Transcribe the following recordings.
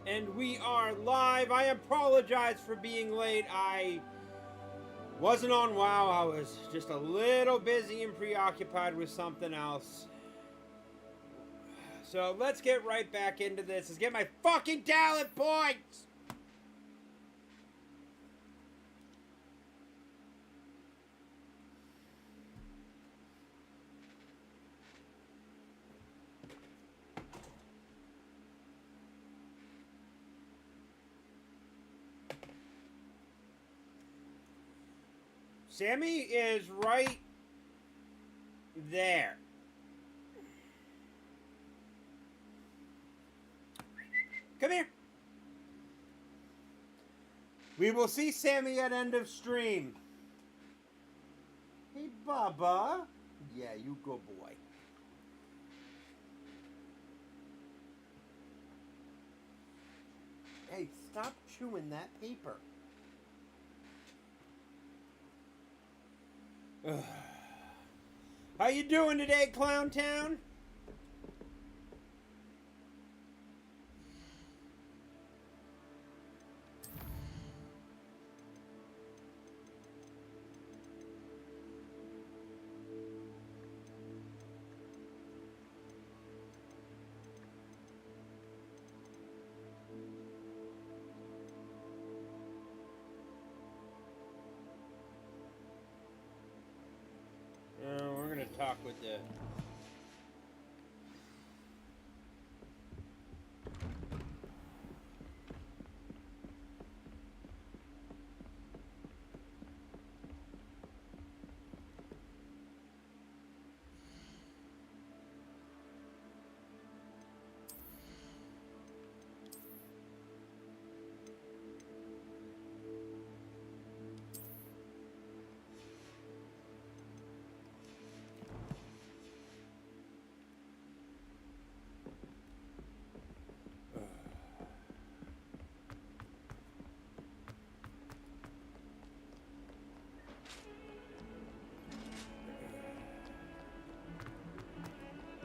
And we are live. I apologize for being late. I wasn't on WoW. I was just a little busy and preoccupied with something else. So let's get right back into this. Let's get my fucking talent points! Sammy is right there. Come here. We will see Sammy at end of stream. Hey, Bubba. Yeah, you good boy. Hey, stop chewing that paper. How you doing today, Clown Town? We're gonna talk with the...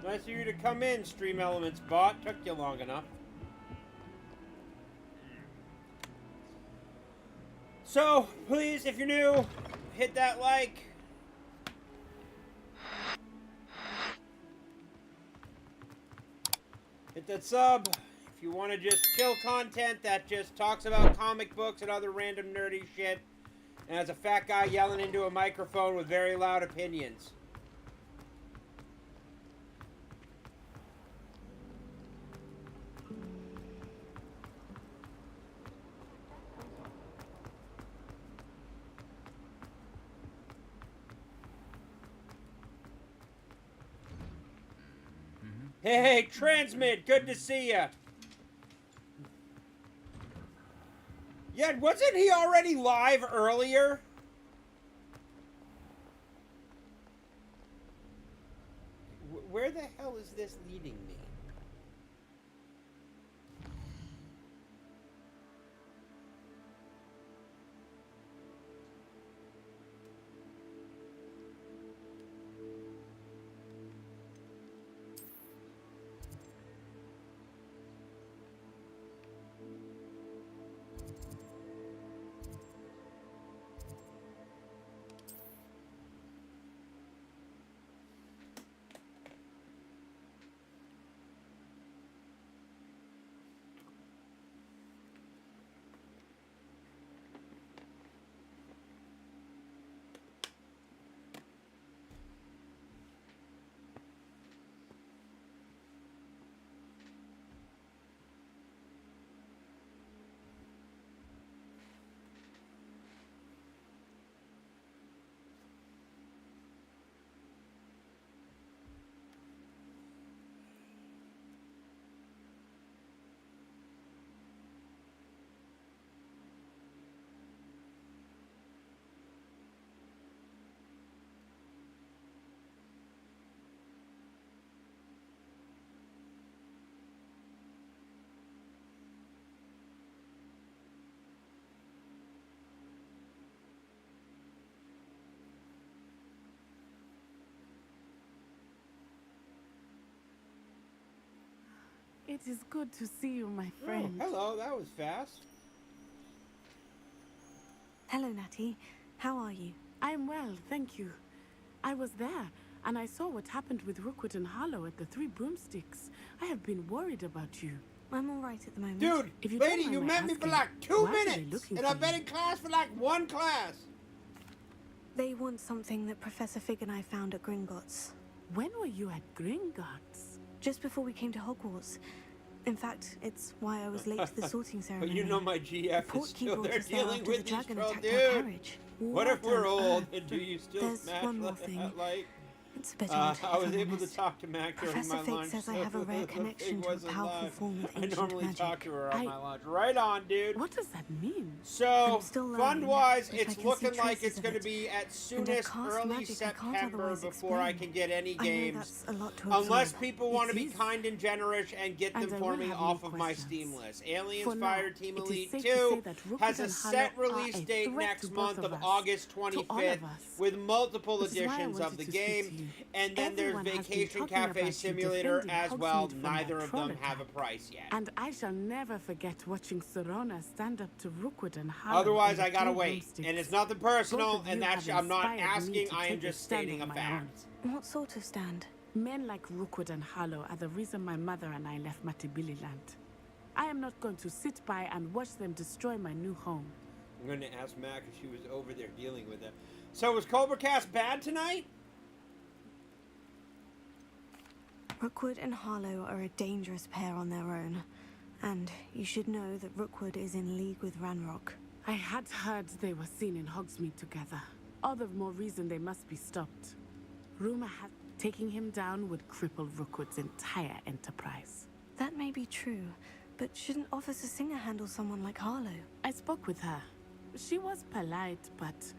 Nice of you to come in, Stream Elements bot. Took you long enough. So, please, if you're new, hit that like. Hit that sub. If you want to just kill content that just talks about comic books and other random nerdy shit, and has a fat guy yelling into a microphone with very loud opinions. Hey, Transmit, good to see ya. Yeah, wasn't he already live earlier? Where the hell is this leading me? It is good to see you, my Oh, friend. hello. That was fast. Hello, Natty. How are you? I'm well, thank you. I was there, and I saw what happened with Rookwood and Harlow at the Three Broomsticks. I have been worried about you. I'm all right at the moment. Dude, If you lady, don't you mind met my me for asking, like 2 why are they minutes. looking And for I've been you? in class for like 1 class. They want something that Professor Fig and I found at Gringotts. When were you at Gringotts? Just before we came to Hogwarts. In fact, it's why I was late to the sorting But ceremony. you know my The GF is portkey still brought there us there dealing after with the these dragon trolls. attacked our Dude, carriage. what if we're on old? earth? And do you still There's smash one more that thing. like? It's a bit odd, I was if I'm able to honest. talk to Mac during Professor my Fig lunch. says I so have a rare the connection Fig to a wasn't powerful live. form of I ancient normally magic. talk to her on I- my lunch. Right on, dude. What does that mean? So, I'm still learning, fund-wise, but I it's can see looking like traces it's of going to it. be at And I soonest cast early magic I can't September otherwise before I explain. can get any I know games. that's a lot to Unless absorb. people want to It be is. kind and generous and get them And I for will me have off no of my questions. Steam list. Aliens For now, Fire Team it is Elite safe to say 2 that Rookwood has a and set Harlow are release a date threat next to both month of of us. August To all 25th of us. with multiple Which is why I editions wanted of the to speak game. to you. And then there's Everyone has been Vacation talking about Cafe you Simulator defending as well. Hogsmeade from Neither that of them troll have a attack. price yet. And I shall never forget watching Serona stand up to Rookwood and Harlow. Otherwise, in the I gotta Three wait. Broomsticks. And it's nothing Both personal, of and you that's have I'm not inspired me asking, to I am take a just stand stating a on my own. fact. What sort of stand? Men like Rookwood and Harlow are the reason my mother and I left Matibililand. I am not going to sit by and watch them destroy my new home. I'm going to ask Mac if she was over there dealing with it. So was Cobra Cast bad tonight? Rookwood and Harlow are a dangerous pair on their own. And you should know that Rookwood is in league with Ranrock. I had heard they were seen in Hogsmeade together. All the more reason they must be stopped. Rumor had taking him down would cripple Rookwood's entire enterprise. That may be true, but shouldn't Officer Singer handle someone like Harlow? I spoke with her. She was polite, but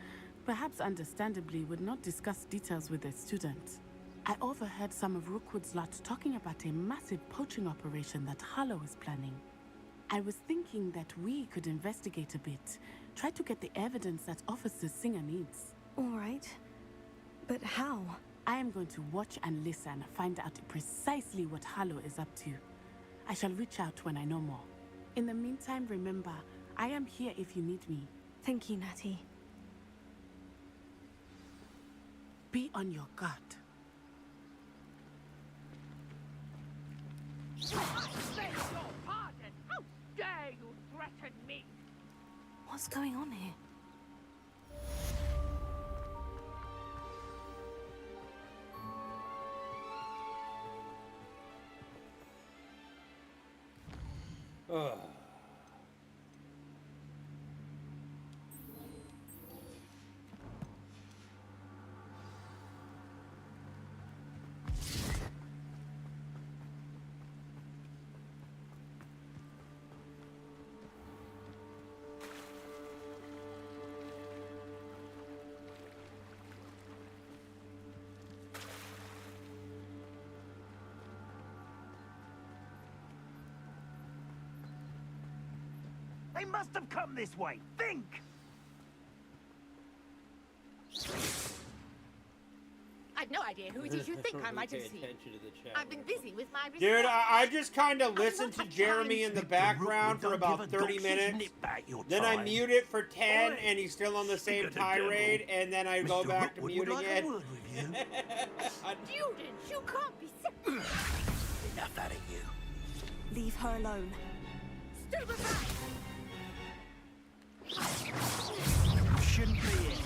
perhaps understandably would not discuss details with a student. I overheard some of Rookwood's lot talking about a massive poaching operation that Harlow is planning. I was thinking that we could investigate a bit, try to get the evidence that Officer Singer needs. All right. But how? I am going to watch and listen, find out precisely what Harlow is up to. I shall reach out when I know more. In the meantime, remember, I am here if you need me. Thank you, Natty. Be on your guard. I beg your pardon! How dare you threaten me? What's going on here? Ugh. They must have come this way. Think! I've no idea who it is you think I might have Pay seen. attention to the chat. I've been busy with my research. Dude, I just kind of listened to not have Jeremy time. in the Mr. background Rookwood for don't about give a 30 donkey's minutes. nip back your Then I time. mute it for 10, Oi, and he's still on the same speak of the tirade, devil. and then I go Mr. back to Rookwood muting would like it. a word with you. Students, you can't be so... Enough out of you. Leave her alone. Stay behind! You shouldn't be here.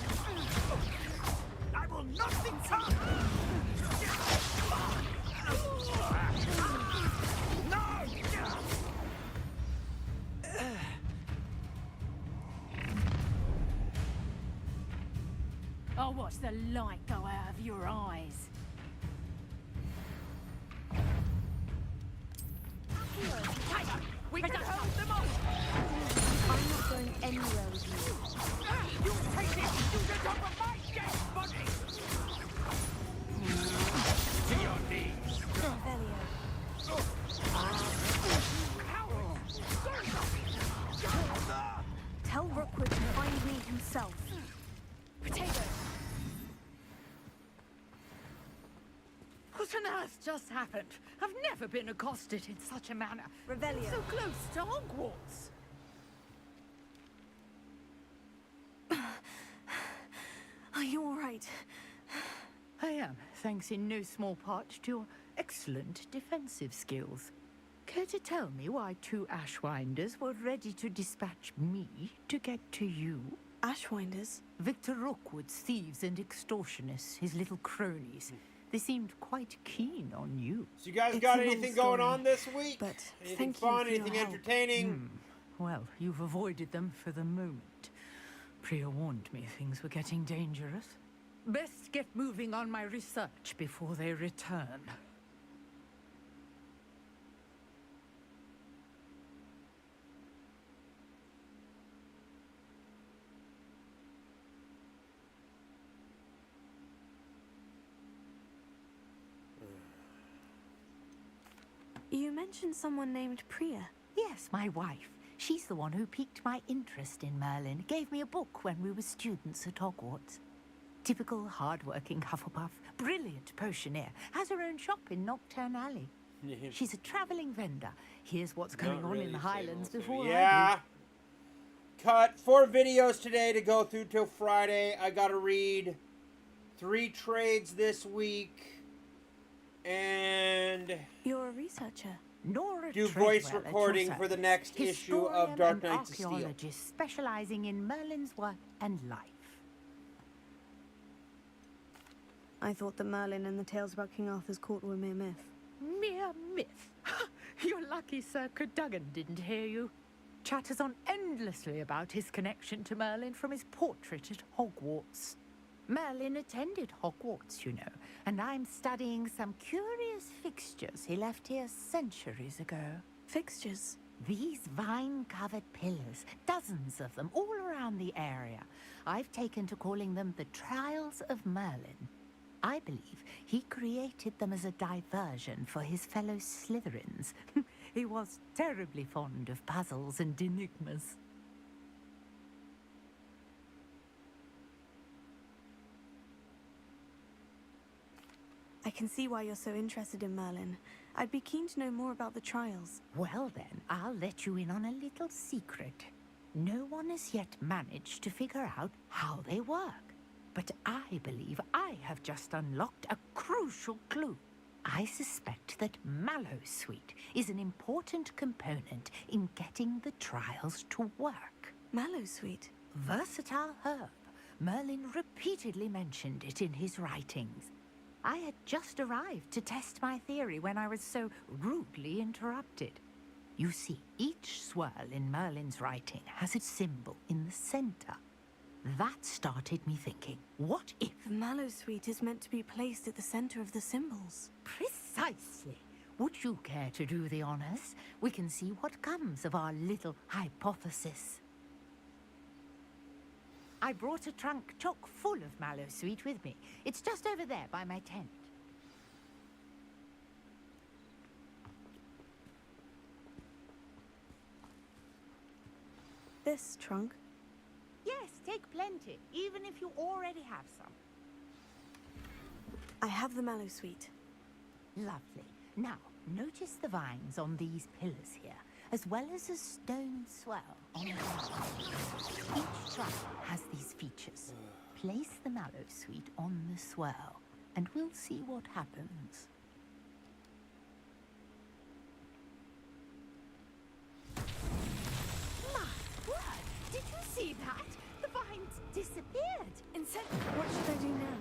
I will not be touched! No! I'll watch the light go out of your eyes. We can hold them off! I'm not going anywhere with you. You take it! You get off of my dead body! To your knees! Revelio. Tell Rookwood to find me himself. Potato! The What on earth just happened? I've never been accosted in such a manner. Revelio. So close to Hogwarts. Are you all right? I am, thanks in no small part to your excellent defensive skills. Care to tell me why two Ashwinders were ready to dispatch me to get to you? Ashwinders? Victor Rookwood's thieves and extortionists, his little cronies. They seemed quite keen on you. So you guys It's got a long anything going story, on this week? but Anything thank you fun? for your Anything help. entertaining? Well, you've avoided them for the moment. Priya warned me things were getting dangerous. Best get moving on my research before they return. You mentioned someone named Priya. Yes, my wife. She's the one who piqued my interest in Merlin. Gave me a book when we were students at Hogwarts. Typical hard-working Hufflepuff. Brilliant potioneer. Has her own shop in Knockturn Alley. She's a travelling vendor. Here's what's going on in the Highlands before Yeah. Cut 4 videos today to go through till Friday. I gotta read 3 trades this week. And You're a researcher. Nora do Treadwell voice at your recording for the service. next issue of Historian Dark and Knights of Steel. archaeologist specialising in Merlin's work and life. I thought that Merlin and the tales about King Arthur's court were mere myth. Mere myth. You're lucky Sir Cadogan didn't hear you. Chatters on endlessly about his connection to Merlin from his portrait at Hogwarts. Merlin attended Hogwarts, you know, and I'm studying some curious fixtures he left here centuries ago. Fixtures? These vine-covered pillars, dozens of them, all around the area. I've taken to calling them the Trials of Merlin. I believe he created them as a diversion for his fellow Slytherins. He was terribly fond of puzzles and enigmas. I can see why you're so interested in Merlin. I'd be keen to know more about the trials. Well then, I'll let you in on a little secret. No one has yet managed to figure out how they work. But I believe I have just unlocked a crucial clue. I suspect that Mallowsweet is an important component in getting the trials to work. Mallowsweet? Versatile herb. Merlin repeatedly mentioned it in his writings. I had just arrived to test my theory when I was so rudely interrupted. You see, each swirl in Merlin's writing has a symbol in the center. That started me thinking, what if... The Mallowsweet is meant to be placed at the center of the symbols. Precisely. Would you care to do the honors? We can see what comes of our little hypothesis. I brought a trunk chock full of Mallowsweet with me. It's just over there by my tent. This trunk? Yes, take plenty, even if you already have some. I have the Mallowsweet. Lovely. Now, notice the vines on these pillars here, as well as a stone swell on the ground. Each trunk has these features. Place the Mallowsweet on the swell, and we'll see what happens. My word! Did you see that? The vines disappeared. What should I do now?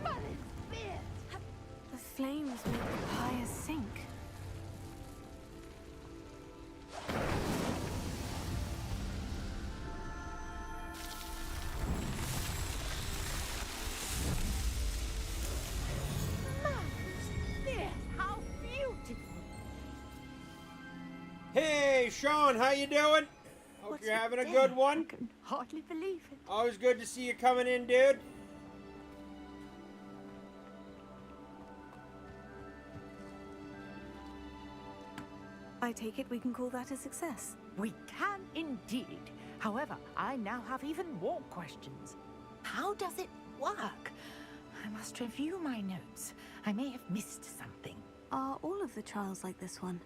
Merlin's beard! The flames make the pyre sink. Merlin's beard! How beautiful! Hey, Sean, how you doing? Hope What's you're it having a there? good one. I can hardly believe it. Always good to see you coming in, dude. I take it we can call that a success. We can indeed. However, I now have even more questions. How does it work? I must review my notes. I may have missed something. Are all of the trials like this one?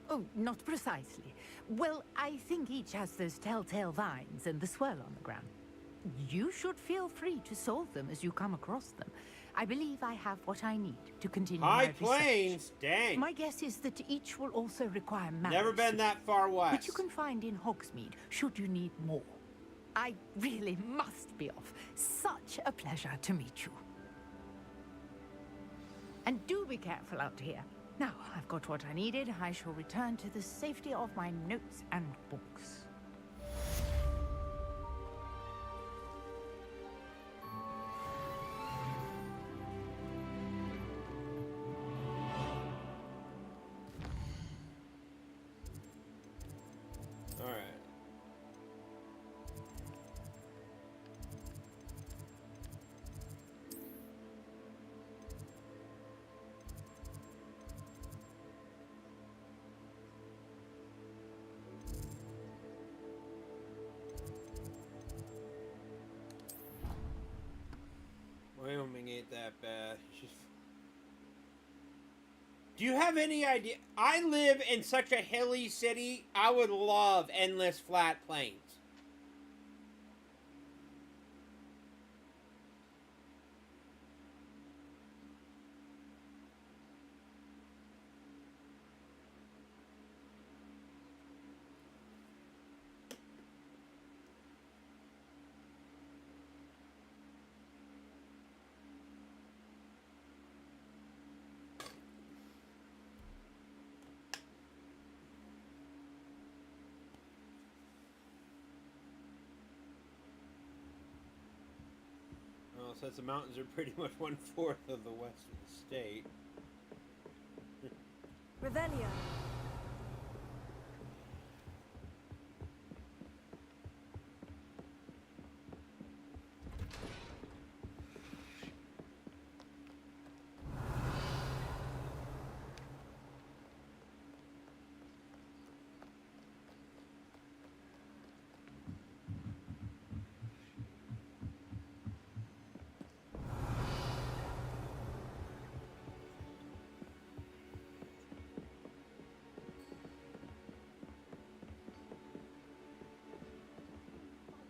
Oh, not precisely. Well, I think each has those telltale vines and the swirl on the ground. You should feel free to solve them as you come across them. I believe I have what I need to continue my High research. Plains? Dang. My guess is that each will also require maps. Never been that far west. Which you can find in Hogsmeade, should you need more. I really must be off. Such a pleasure to meet you. And do be careful out here. Now, I've got what I needed. I shall return to the safety of my notes and books. All right. Wyoming ain't that bad. It's just... Do you have any idea? I live in such a hilly city. I would love endless flat plains. Well, since the mountains are pretty much 1/4 of the west of the state. Revelio.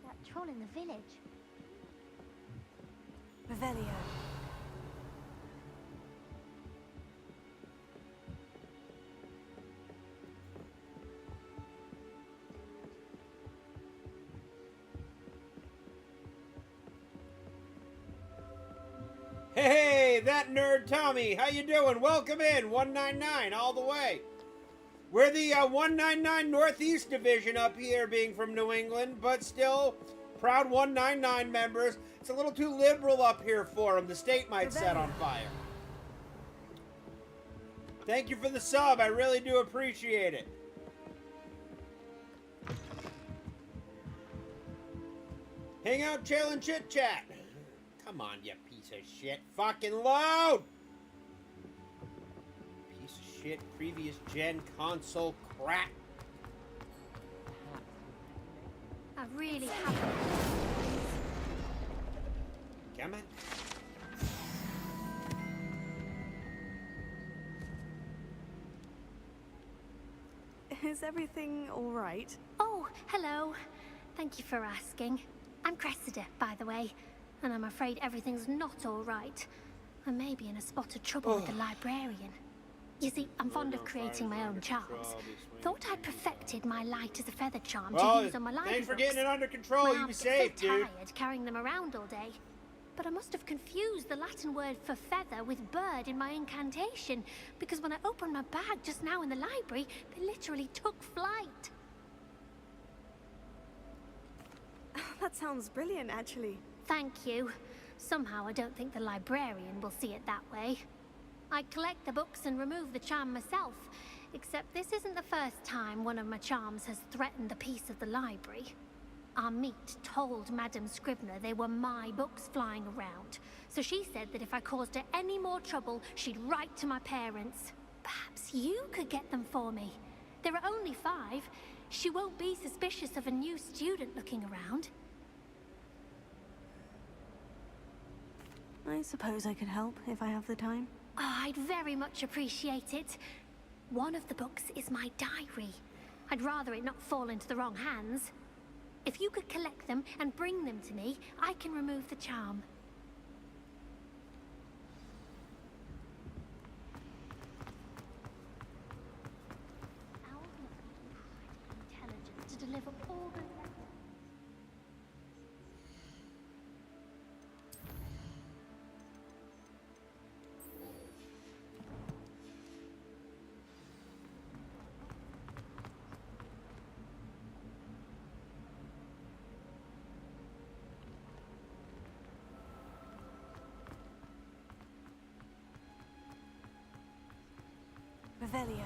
That troll in the village. Revelio. Hey, that nerd Tommy, how you doing? Welcome in, 199 all the way. We're the 199 Northeast Division up here, being from New England, but still proud 199 members. It's a little too liberal up here for them. The state might set on fire. Thank you for the sub. I really do appreciate it. Hang out, chill, and chit chat. Come on, you piece of shit. Fucking load! Piece of shit, previous gen console crap. I really haven't. Come on. Is everything all right? Oh, hello. Thank you for asking. I'm Cressida, by the way, and I'm afraid everything's not all right. I may be in a spot of trouble with the librarian. You see, I'm fond of creating my own charms. Thought I'd perfected my light as a feather charm to use on my library thanks for books. getting it under control. My You be arms safe, get so dude. tired carrying them around all day. But I must have confused the Latin word for feather with bird in my incantation, because when I opened my bag just now in the library, they literally took flight. That sounds brilliant, actually. Thank you. Somehow I don't think the librarian will see it that way. I collect the books and remove the charm myself, except this isn't the first time one of my charms has threatened the peace of the library. Our meet told Madame Scrivener they were my books flying around, so she said that if I caused her any more trouble, she'd write to my parents. Perhaps you could get them for me. There are only 5. She won't be suspicious of a new student looking around. I suppose I could help if I have the time. Oh, I'd very much appreciate it. One of the books is my diary. I'd rather it not fall into the wrong hands. If you could collect them and bring them to me, I can remove the charm. Owls must be incredibly intelligent to deliver all the... Revelio.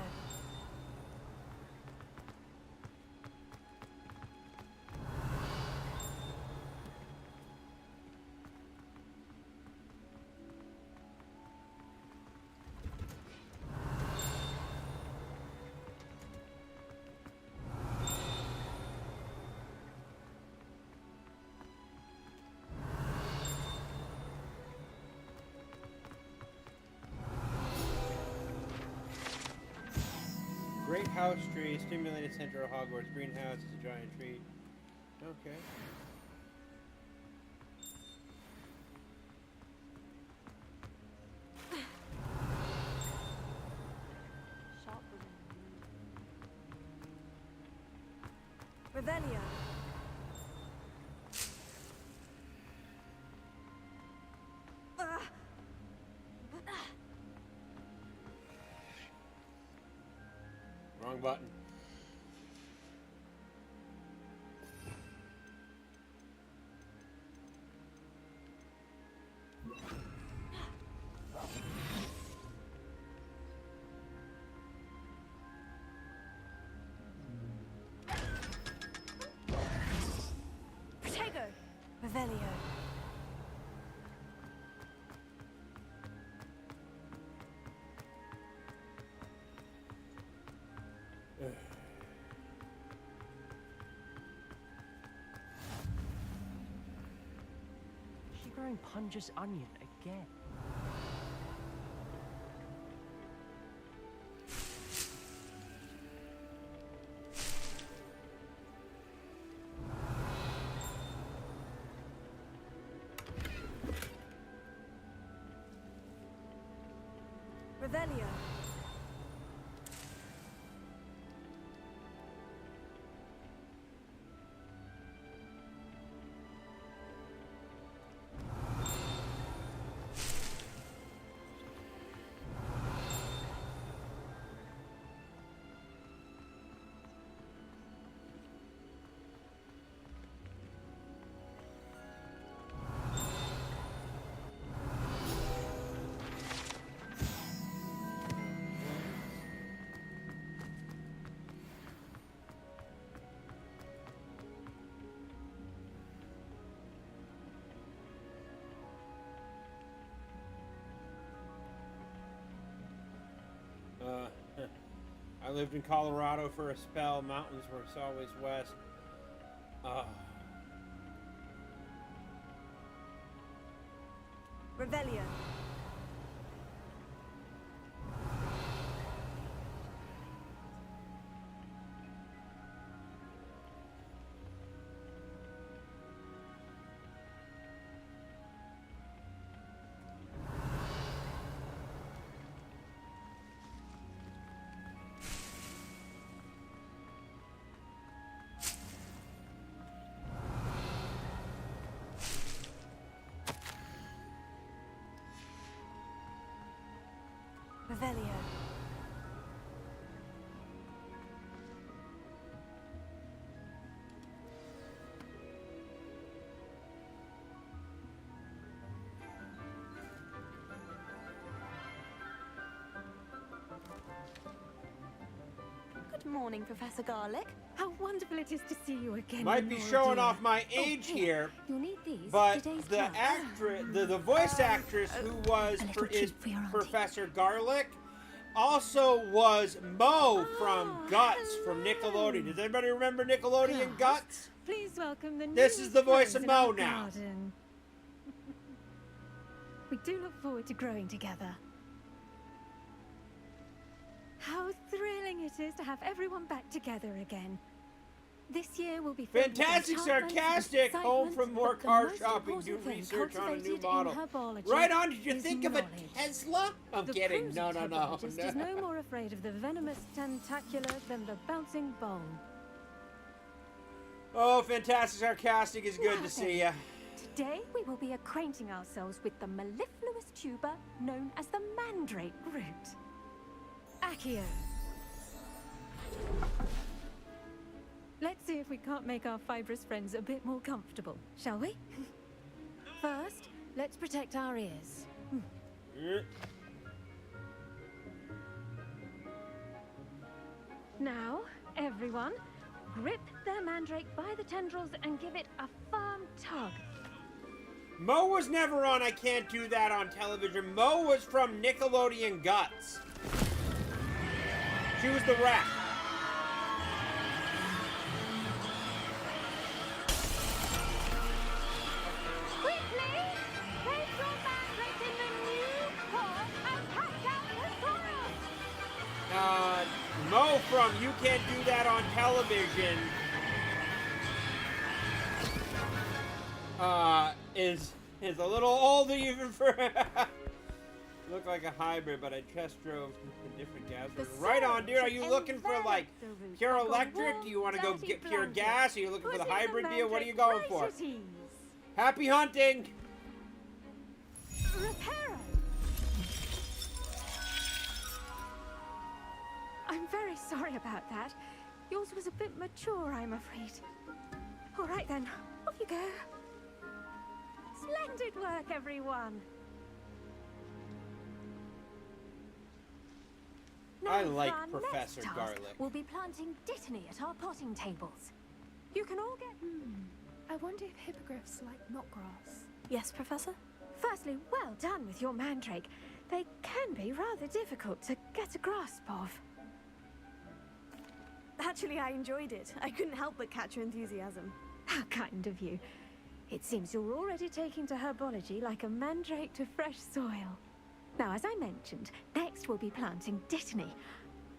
Great house tree, stimulated center of Hogwarts. Greenhouse is a giant tree. Okay. Revelio. Wrong button. Protego. Revelio. Is she growing Punja's onion again? Revelio. I lived in Colorado for a spell. Mountains were always west. Revelio. Revelio. Good morning, Professor Garlick. How wonderful it is to see you again. Might be Nora showing dear. off my age here, You'll need these. but Today's the class. actress, the voice actress who was a little is treat for your auntie. Professor Garlick, also was Mo from Guts from Nickelodeon. Does anybody remember Nickelodeon Guts? Please welcome the This newest is the voice rose of in Mo our now. garden. We do look forward to growing together. How thrilling it is to have everyone back together again. This year will be filled with Fantastic enchantment and sarcastic. Home excitement, from more but the car most shopping. Do important thing research on a new cultivated in model. herbology Right on. Did you is think of a knowledge. Tesla? I'm The kidding. prudent No, no, no. herbologist is no more afraid of the venomous tentacular than the bouncing bone. Oh, fantastic sarcastic is good Now to see ya. Today we will be acquainting ourselves with the mellifluous tuber known as the mandrake root. Accio. Let's see if we can't make our fibrous friends a bit more comfortable, shall we? First, let's protect our ears. Now, everyone, grip their mandrake by the tendrils and give it a firm tug. Mo was never on I Can't Do That on television. Mo was from Nickelodeon Guts. She was the rat. Quickly! Place your mandrake in the new pot and catch out the sorrow! Mo from You Can't Do That on television is a little older even for look like a hybrid, but I just drove a different gas. Right on, dude. Are you looking for like pure electric? Do you want to go get pure gas? Are you looking for the hybrid deal? What are you going for? Happy hunting! Reparo! I'm very sorry about that. Yours was a bit mature, I'm afraid. All right then, off you go. Splendid work, everyone. I Now like for our Professor next task, Garlic. We'll be planting dittany at our potting tables. You can all get... I wonder if hippogriffs like knotgrass. Yes, Professor? Firstly, well done with your mandrake. They can be rather difficult to get a grasp of. Actually, I enjoyed it. I couldn't help but catch your enthusiasm. How kind of you. It seems you're already taking to herbology like a mandrake to fresh soil. Now, as I mentioned, next we'll be planting dittany.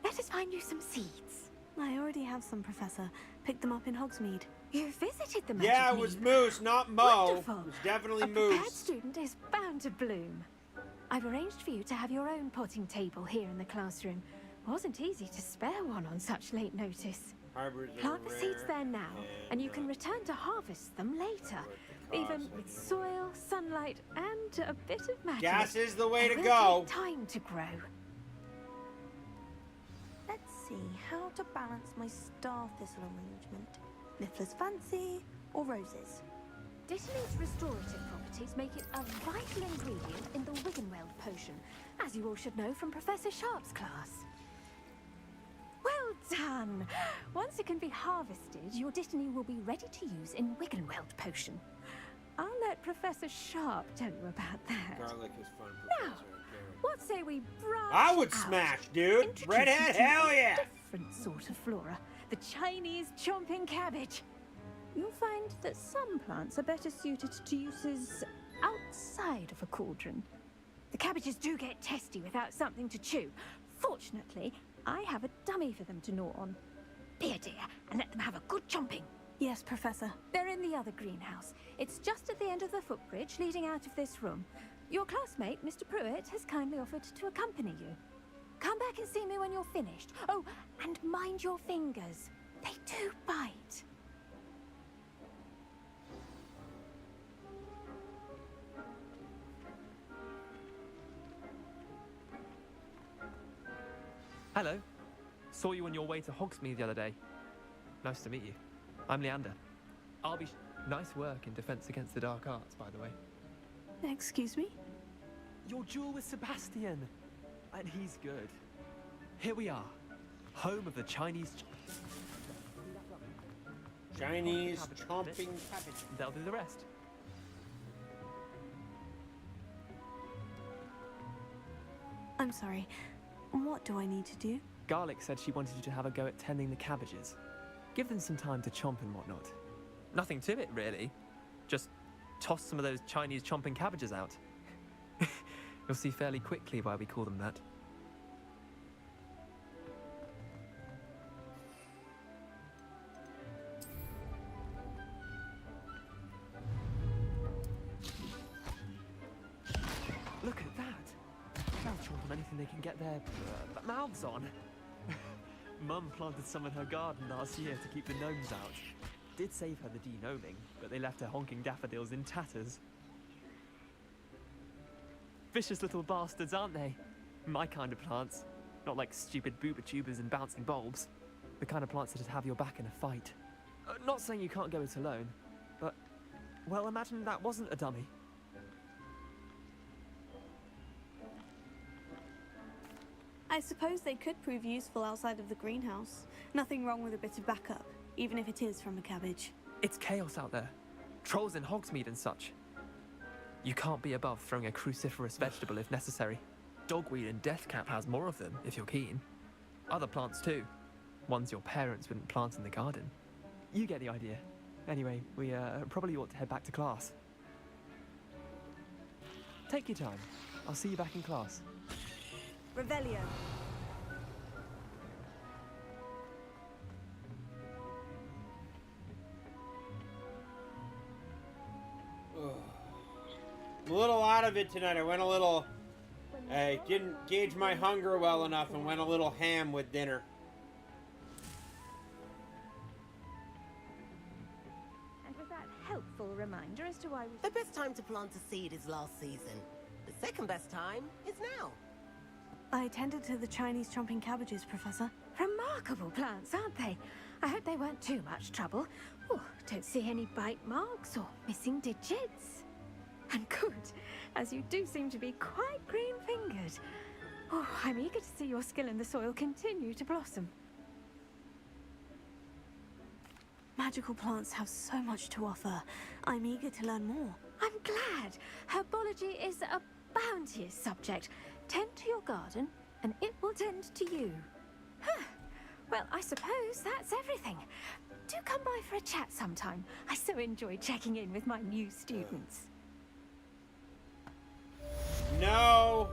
Let us find you some seeds. I already have some, Professor. Picked them up in Hogsmeade. You visited the magic Yeah, it was mead. Moose, not Mo. Wonderful. It was definitely A prepared Moose. student is bound to bloom. I've arranged for you to have your own potting table here in the classroom. Wasn't easy to spare one on such late notice. Hybrids are Plant the seeds rare, there now, and you can return to harvest them later. Even with soil, sunlight, and a bit of magic. Gas is the way It to will go. take time to grow. Let's see how to balance my star thistle arrangement. Niffler's fancy or roses? Dittany's restorative properties make it a vital ingredient in the Wiggenweld potion, as you all should know from Professor Sharp's class. Well done! Once it can be harvested, your dittany will be ready to use in Wiggenweld potion. I'll let Professor Sharp tell you about that. Garlic is fun. Now, what say we branch I would out? smash, dude. Introduce Redhead, you to hell a yeah. different sort of flora, the Chinese chomping cabbage. You'll find that some plants are better suited to uses outside of a cauldron. The cabbages do get testy without something to chew. Fortunately, I have a dummy for them to gnaw on. Be a dear and let them have a good chomping. Yes, Professor. They're in the other greenhouse. It's just at the end of the footbridge leading out of this room. Your classmate, Mr. Pruitt, has kindly offered to accompany you. Come back and see me when you're finished. Oh, and mind your fingers. They do bite. Hello. Saw you on your way to Hogsmeade the other day. Nice to meet you. I'm Leander. I'll be... Nice work in Defense Against the Dark Arts, by the way. Excuse me? Your duel with Sebastian. And he's good. Here we are. Home of the Chinese... Chinese Cabbage. chomping cabbage. They'll do the rest. I'm sorry. What do I need to do? Garlic said she wanted you to have a go at tending the cabbages. Give them some time to chomp and whatnot. Nothing to it, really. Just toss some of those Chinese chomping cabbages out. You'll see fairly quickly why we call them that. Look at that! They'll chomp on anything they can get their mouths on. Mum planted some in her garden last year to keep the gnomes out. Did save her the de-gnoming, but they left her honking daffodils in tatters. Vicious little bastards, aren't they? My kind of plants. Not like stupid booba tubers and bouncing bulbs. The kind of plants that'd have your back in a fight. Not saying you can't go it alone, but, well, imagine that wasn't a dummy. I suppose they could prove useful outside of the greenhouse. Nothing wrong with a bit of backup, even if it is from a cabbage. It's chaos out there. Trolls in Hogsmeade and such. You can't be above throwing a cruciferous vegetable if necessary. Dogweed and deathcap has more of them, if you're keen. Other plants too. Ones your parents wouldn't plant in the garden. You get the idea. Anyway, we probably ought to head back to class. Take your time. I'll see you back in class. Revelio. I'm a little out of it tonight. I didn't gauge my hunger well enough and went a little ham with dinner. And with that helpful reminder as to why we... The best time to plant a seed is last season. The second best time is now. I attended to the Chinese chomping cabbages, Professor. Remarkable plants, aren't they? I hope they weren't too much trouble. Oh, don't see any bite marks or missing digits. And good, as you do seem to be quite green-fingered. Oh, I'm eager to see your skill in the soil continue to blossom. Magical plants have so much to offer. I'm eager to learn more. I'm glad. Herbology is a bounteous subject. Tend to your garden, and it will tend to you. Huh. Well, I suppose that's everything. Do come by for a chat sometime. I so enjoy checking in with my new students. No,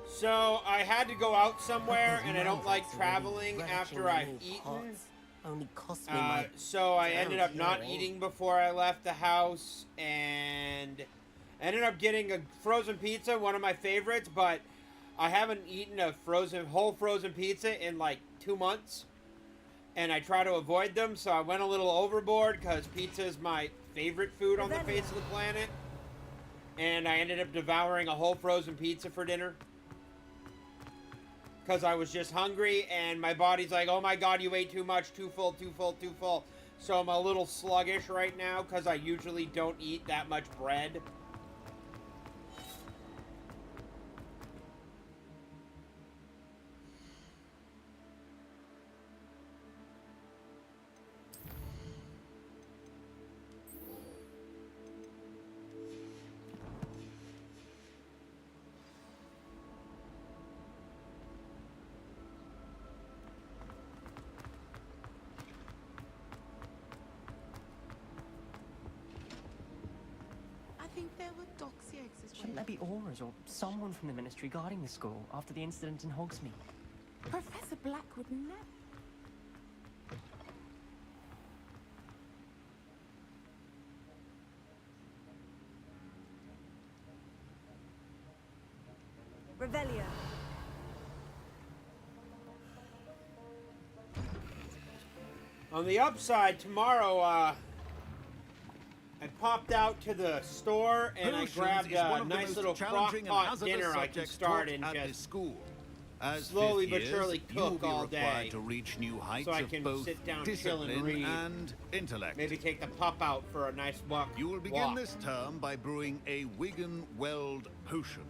so I had to go out somewhere, and I don't like traveling after I've eaten. Only cost me my so I ended up not eating before I left the house, and ended up getting a frozen pizza, one of my favorites, but I haven't eaten a whole frozen pizza in like 2 months, and I try to avoid them, so I went a little overboard because pizza is my favorite food on the face of the planet, and I ended up devouring a whole frozen pizza for dinner because I was just hungry, and my body's like, oh my god, you ate too much, too full, too full, too full. So I'm a little sluggish right now because I usually don't eat that much bread. I think there were doxy eggs as well. Shouldn't there be Auras or someone from the Ministry guarding the school after the incident in Hogsmeade? Professor Black would never... Revelio. On the upside, tomorrow, I popped out to the store and I grabbed a nice little crock-pot dinner I can start and just school. slowly but surely cook all day, to reach new heights so I of can both sit down, chill, and discipline read. and intellect. Maybe take the pup out for a nice walk. You will begin this term by brewing a Wigan Weld potion.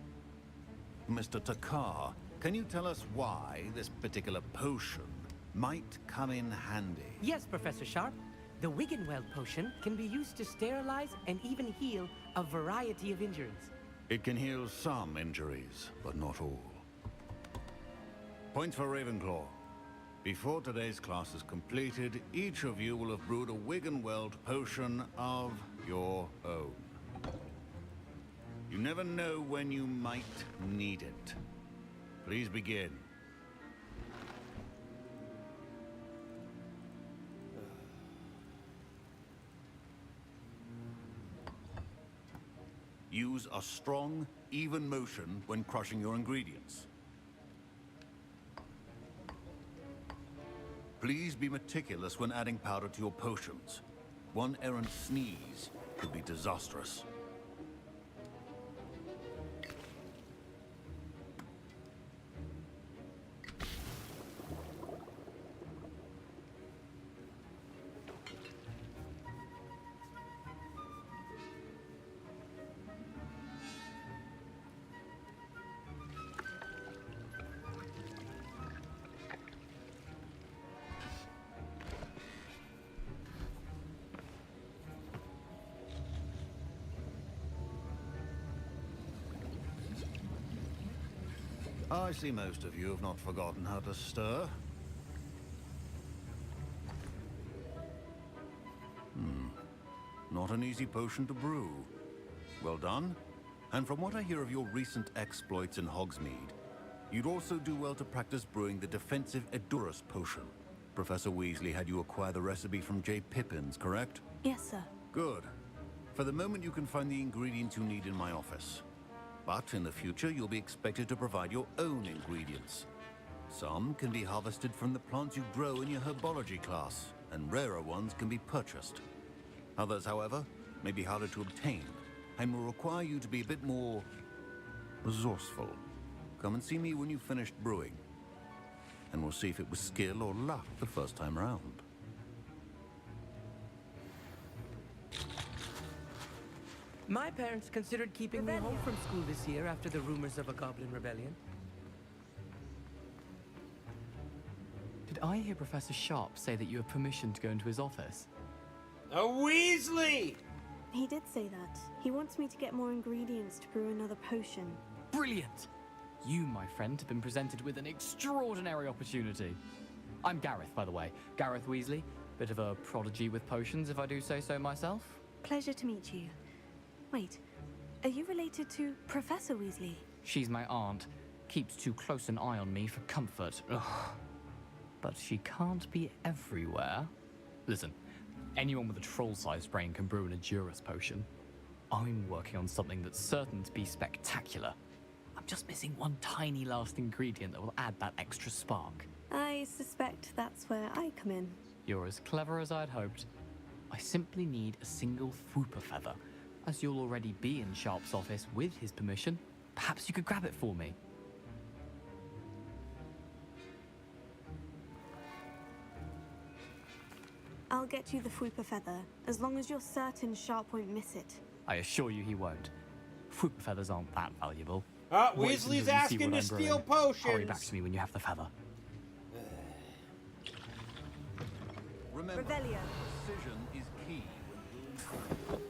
Mr. Takar, can you tell us why this particular potion might come in handy? Yes, Professor Sharp. The Wiggenweld potion can be used to sterilize and even heal a variety of injuries. It can heal some injuries, but not all. Point for Ravenclaw. Before today's class is completed, each of you will have brewed a Wiggenweld potion of your own. You never know when you might need it. Please begin. Use a strong, even motion when crushing your ingredients. Please be meticulous when adding powder to your potions. One errant sneeze could be disastrous. I see most of you have not forgotten how to stir. Not an easy potion to brew. Well done. And from what I hear of your recent exploits in Hogsmeade, you'd also do well to practice brewing the defensive Edurus potion. Professor Weasley had you acquire the recipe from J. Pippin's, correct? Yes, sir. Good. For the moment, you can find the ingredients you need in my office. But in the future, you'll be expected to provide your own ingredients. Some can be harvested from the plants you grow in your herbology class, and rarer ones can be purchased. Others, however, may be harder to obtain, and will require you to be a bit more resourceful. Come and see me when you've finished brewing, and we'll see if it was skill or luck the first time round. My parents considered keeping me home from school this year after the rumors of a goblin rebellion. Did I hear Professor Sharp say that you have permission to go into his office? A Weasley! He did say that. He wants me to get more ingredients to brew another potion. Brilliant! You, my friend, have been presented with an extraordinary opportunity. I'm Gareth, by the way. Gareth Weasley. Bit of a prodigy with potions, if I do say so myself. Pleasure to meet you. Wait, are you related to Professor Weasley? She's my aunt. Keeps too close an eye on me for comfort. Ugh. But she can't be everywhere. Listen, anyone with a troll-sized brain can brew an Edurus potion. I'm working on something that's certain to be spectacular. I'm just missing one tiny last ingredient that will add that extra spark. I suspect that's where I come in. You're as clever as I'd hoped. I simply need a single Fwooper feather. As you'll already be in Sharp's office with his permission, perhaps you could grab it for me. I'll get you the Fwooper feather, as long as you're certain Sharp won't miss it. I assure you he won't. Fwooper feathers aren't that valuable. Weasley's Wait until you see asking what to I'm steal brewing. potions. Hurry back to me when you have the feather. Remember, Revelio. precision is key when brewing.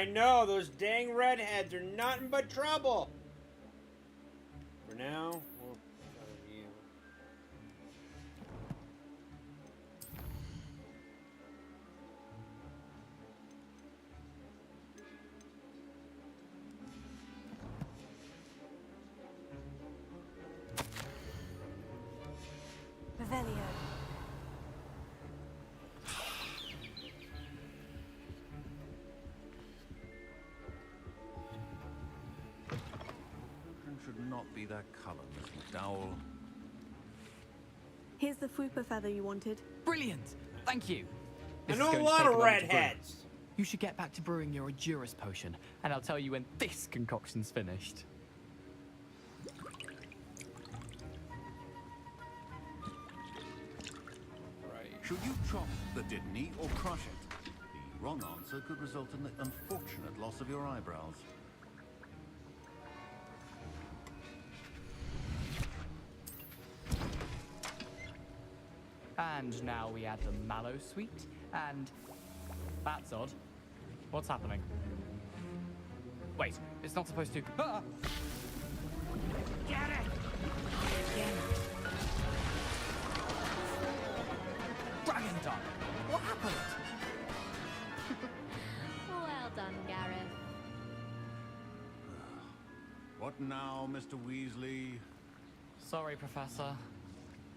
I know, those dang redheads are nothing but trouble. For now, we'll cover you. Revelio. Should not be that color, Miss McDowell. Here's the Fwooper feather you wanted. Brilliant! Thank you. This know is a going lot to take of a moment to brew. redheads. You should get back to brewing your Edurus potion, and I'll tell you when this concoction's finished. Should you chop the Didney or crush it? The wrong answer could result in the unfortunate loss of your eyebrows. And now we add the mallow sweet, and that's odd. What's happening? Wait, it's not supposed to. Ah! Get it! Dragon tongue! What happened? Well done, Gareth. What now, Mr. Weasley? Sorry, Professor.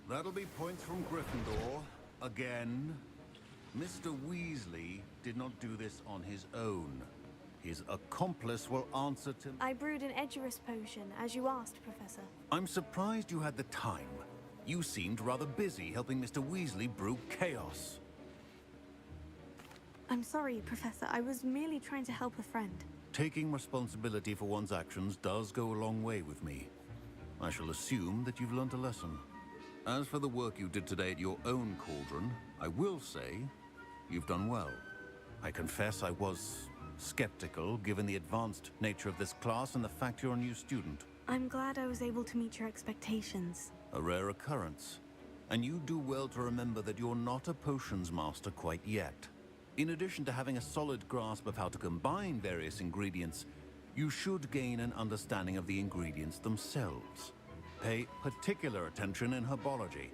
That'll be points from Gryffindor. Again. Mr. Weasley did not do this on his own. His accomplice will answer to... I brewed an Edurus potion, as you asked, Professor. I'm surprised you had the time. You seemed rather busy helping Mr. Weasley brew chaos. I'm sorry, Professor. I was merely trying to help a friend. Taking responsibility for one's actions does go a long way with me. I shall assume that you've learnt a lesson. As for the work you did today at your own cauldron, I will say you've done well. I confess I was skeptical, given the advanced nature of this class and the fact you're a new student. I'm glad I was able to meet your expectations. A rare occurrence. And you do well to remember that you're not a potions master quite yet. In addition to having a solid grasp of how to combine various ingredients, you should gain an understanding of the ingredients themselves. Pay particular attention in herbology.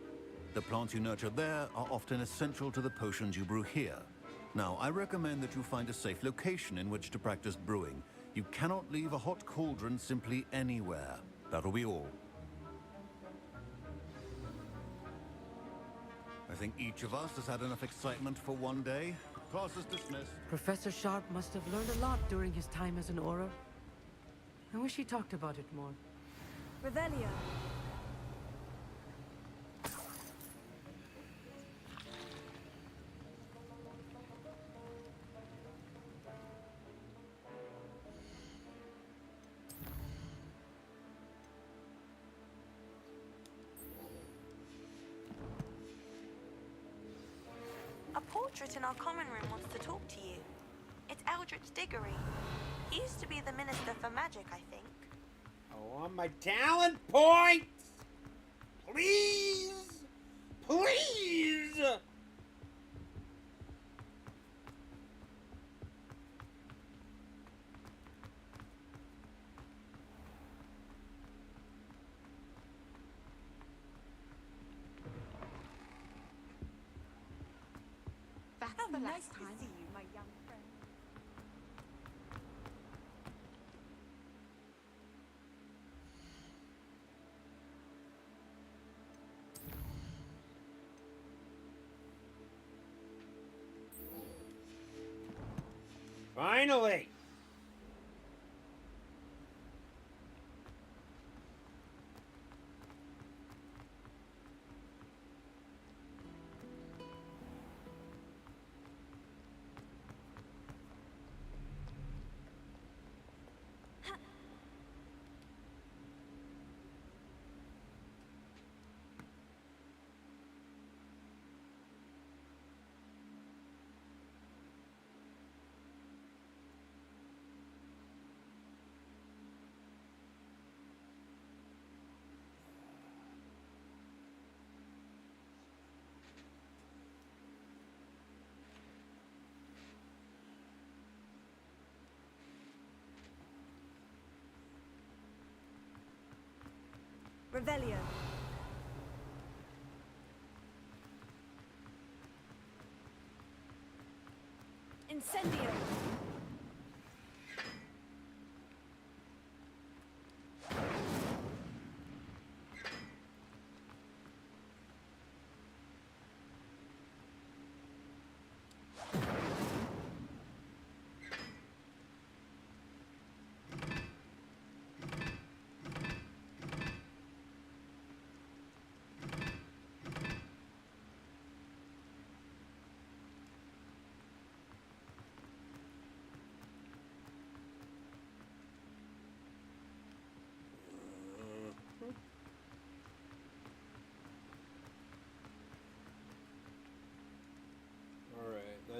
The plants you nurture there are often essential to the potions you brew here. Now, I recommend that you find a safe location in which to practice brewing. You cannot leave a hot cauldron simply anywhere. That'll be all. I think each of us has had enough excitement for one day. Class is dismissed. Professor Sharp must have learned a lot during his time as an Auror. I wish he talked about it more. Revelio. A portrait in our common room wants to talk to you. It's Eldritch Diggory. He used to be the Minister for Magic, I think. I want my talent points! Please! Please! That's the last time. To see you, my young friend. Finally! Revelio. Incendio.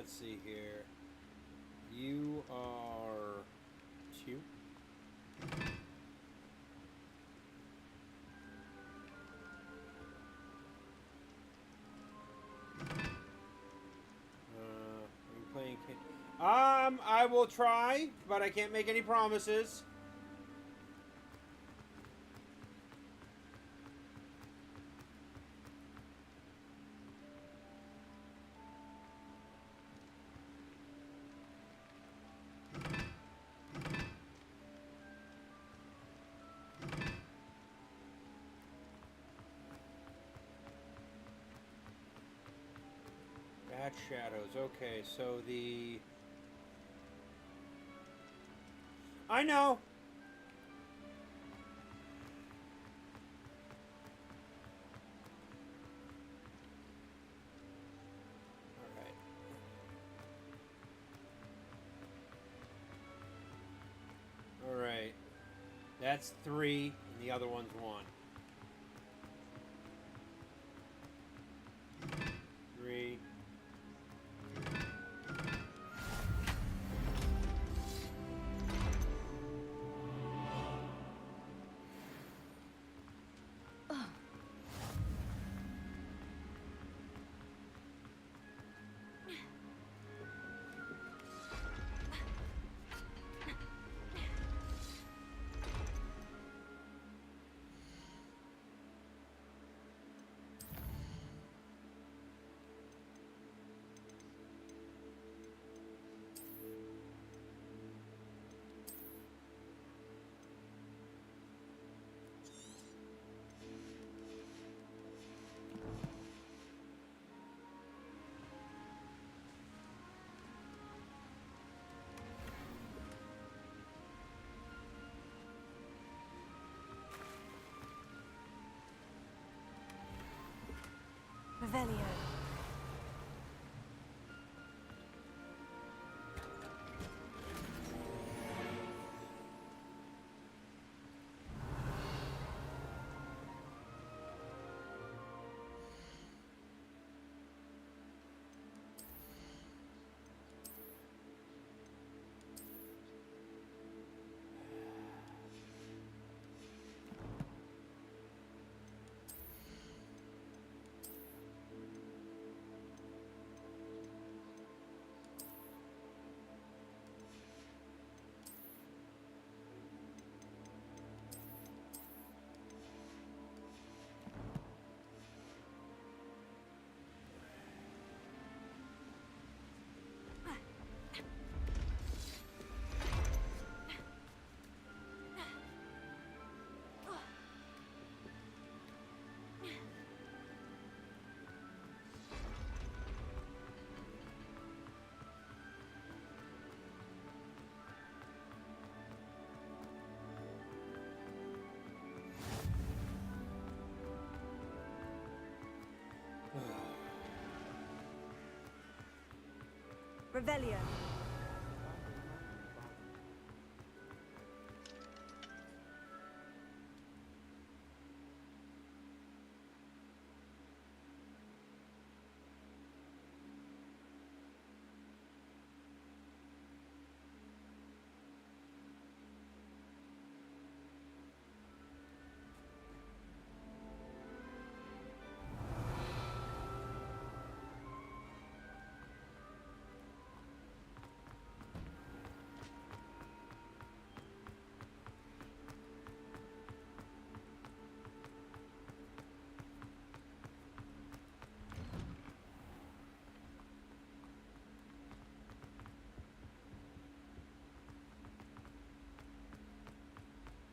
let's see here. You are 2. Are you playing? I will try, but I can't make any promises. Bad shadows. Okay, so the... I know! Alright. Alright. That's 3, and the other one's 1. 3. Revelio. Revelio.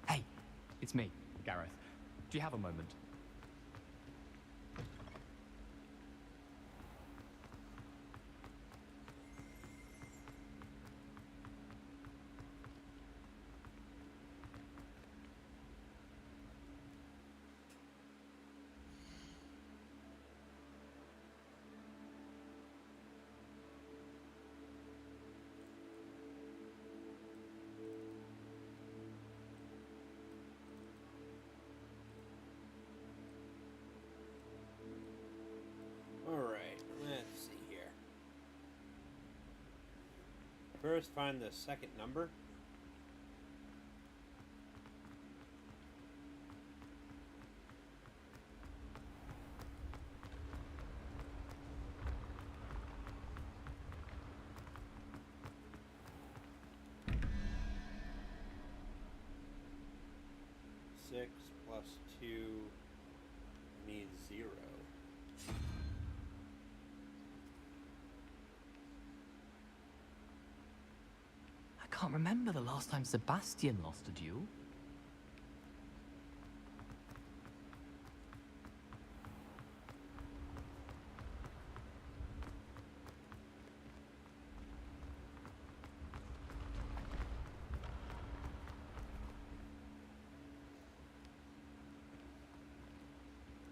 Hey, it's me, Gareth. Do you have a moment? First, find the second number. Six plus 2 means 0. I can't remember the last time Sebastian lost a duel.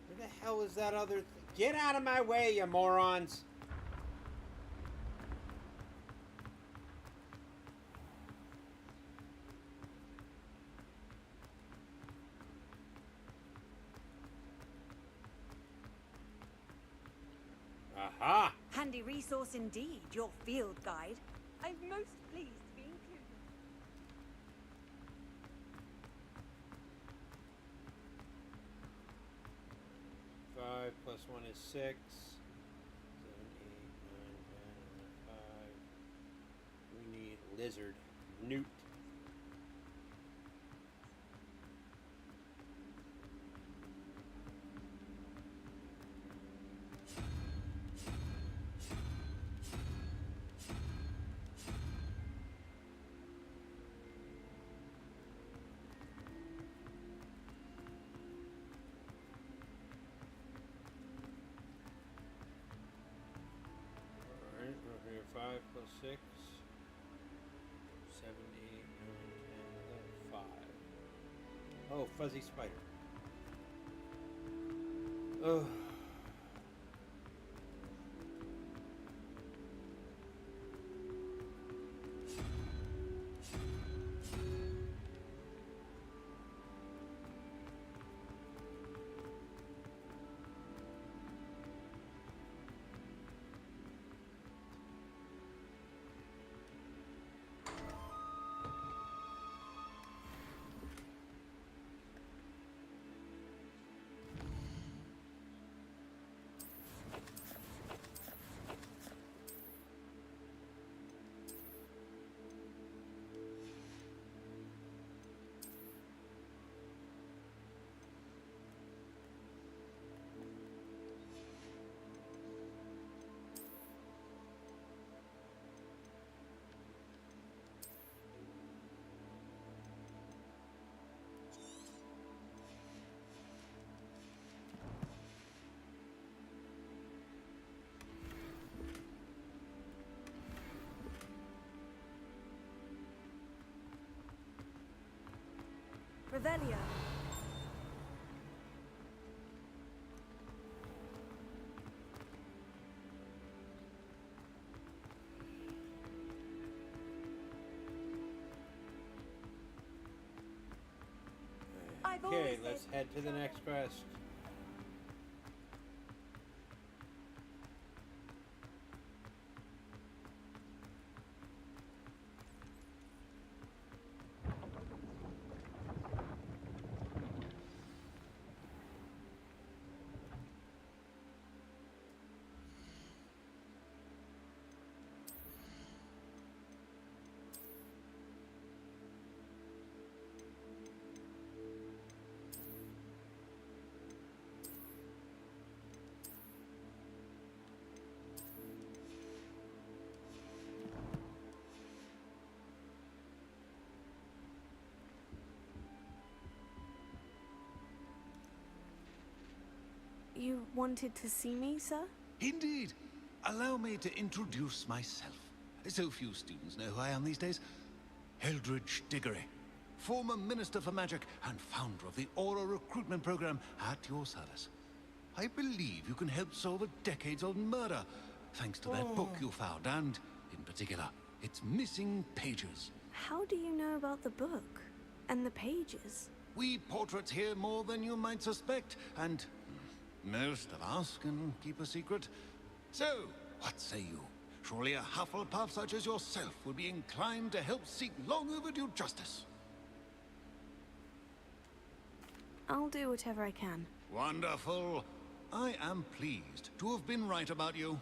Where the hell is that other thing? Get out of my way, you morons! Aha! Handy resource indeed, your field guide. I'm most pleased to be included. 5 plus 1 is 6. 7, 8, 9, 10, 5. We need lizard. Newt. Alright, we're here 5 plus 6. 7, 8, 9, 10, 11, 5. Oh, fuzzy spider. Oh. Revelio. Okay, let's head to the next quest. You wanted to see me, sir? Indeed. Allow me to introduce myself. So few students know who I am these days. Eldridge Diggory, former Minister for Magic and founder of the Aura recruitment program at your service. I believe you can help solve a decades-old murder, thanks to that book you found, and, in particular, its missing pages. How do you know about the book? And the pages? We portraits hear more than you might suspect, and most of us can keep a secret. So, what say you? Surely a Hufflepuff such as yourself would be inclined to help seek long overdue justice. I'll do whatever I can. Wonderful. I am pleased to have been right about you.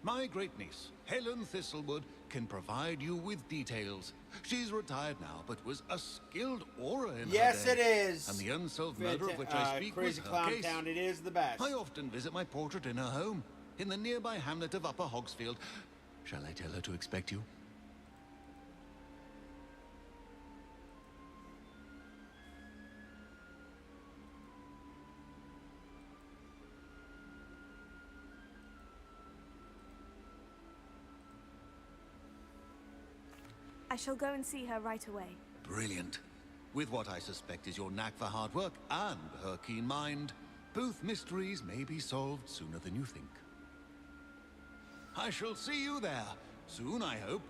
My great-niece, Helen Thistlewood, can provide you with details. She's retired now, but was a skilled aura in her Yes, day. it is. And the unsolved murder of which I speak was Crazy her Clown case. Town, it is the best. I often visit my portrait in her home, in the nearby hamlet of Upper Hogsfield. Shall I tell her to expect you? I shall go and see her right away. Brilliant. With what I suspect is your knack for hard work and her keen mind, both mysteries may be solved sooner than you think. I shall see you there soon, I hope.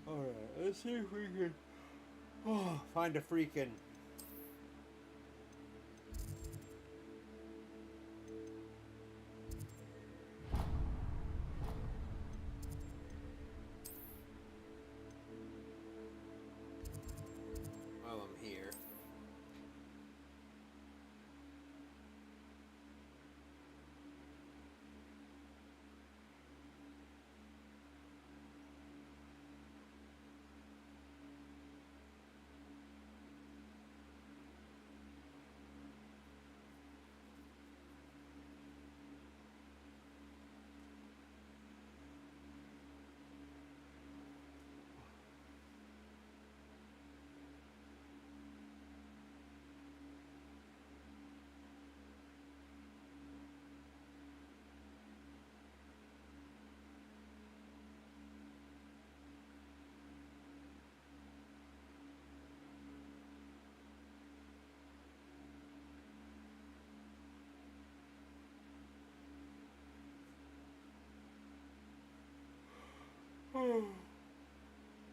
Alright, let's see if we can find a freaking... While I'm here.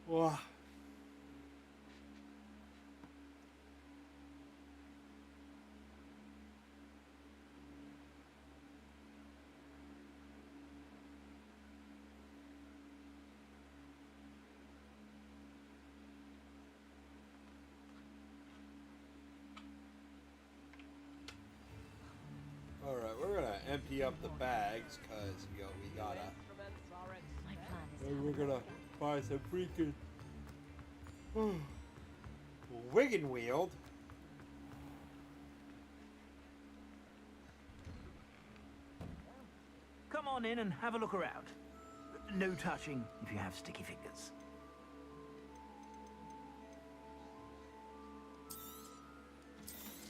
Wow. Alright, we're gonna empty up the bags, cause we gotta. And we're gonna buy some freaking Wigan Wield. Come on in and have a look around. No touching if you have sticky fingers.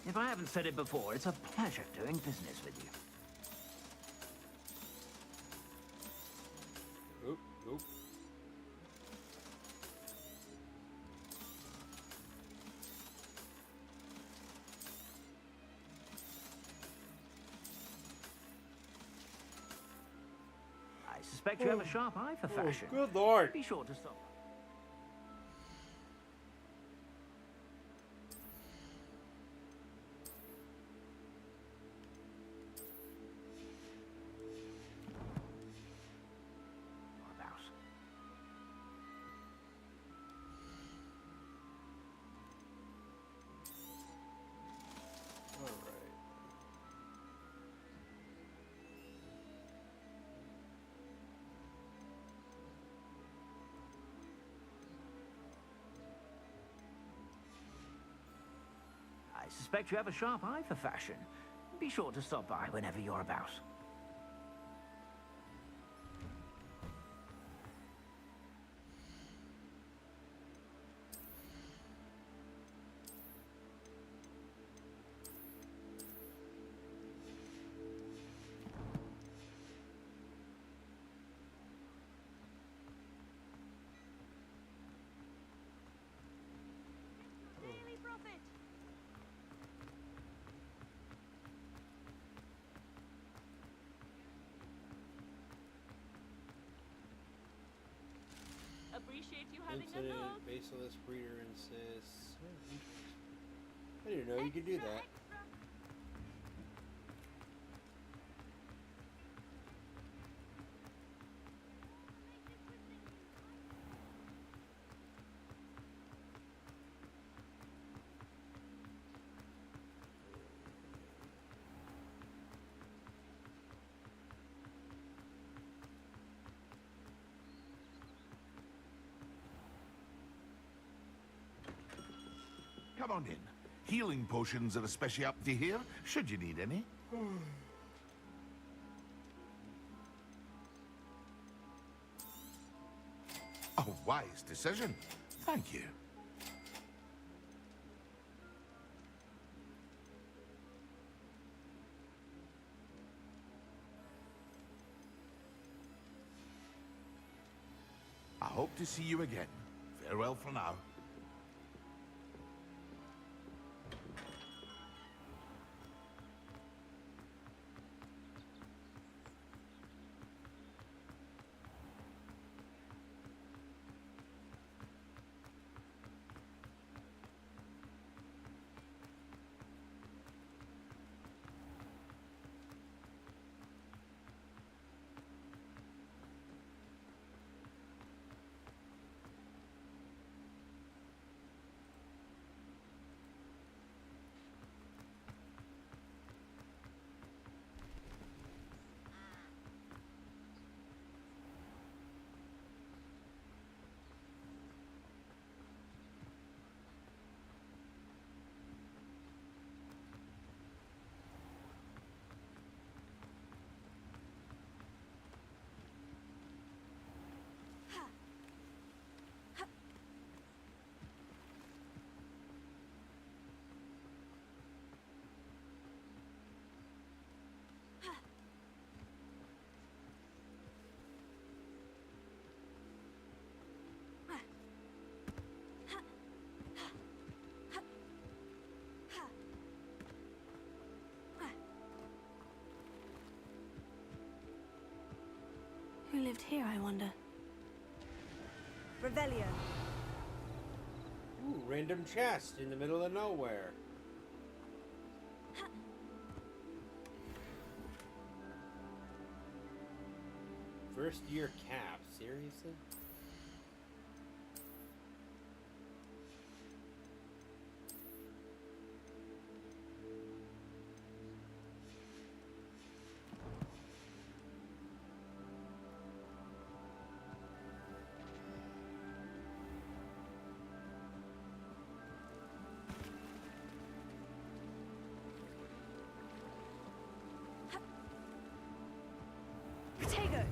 If I haven't said it before, it's a pleasure doing business with you. Oop, oop. I suspect you have a sharp eye for fashion. Good lord. Be sure to stop. I suspect you have a sharp eye for fashion. Be sure to stop by whenever you're about. appreciate you having a Incident, look. basilisk breeder insists. I didn't know you could do that. Come on in. Healing potions are especially up to here, should you need any. A wise decision. Thank you. I hope to see you again. Farewell for now. Who lived here, I wonder? Revelio. Ooh, random chest in the middle of nowhere. First year cap, seriously? Potato.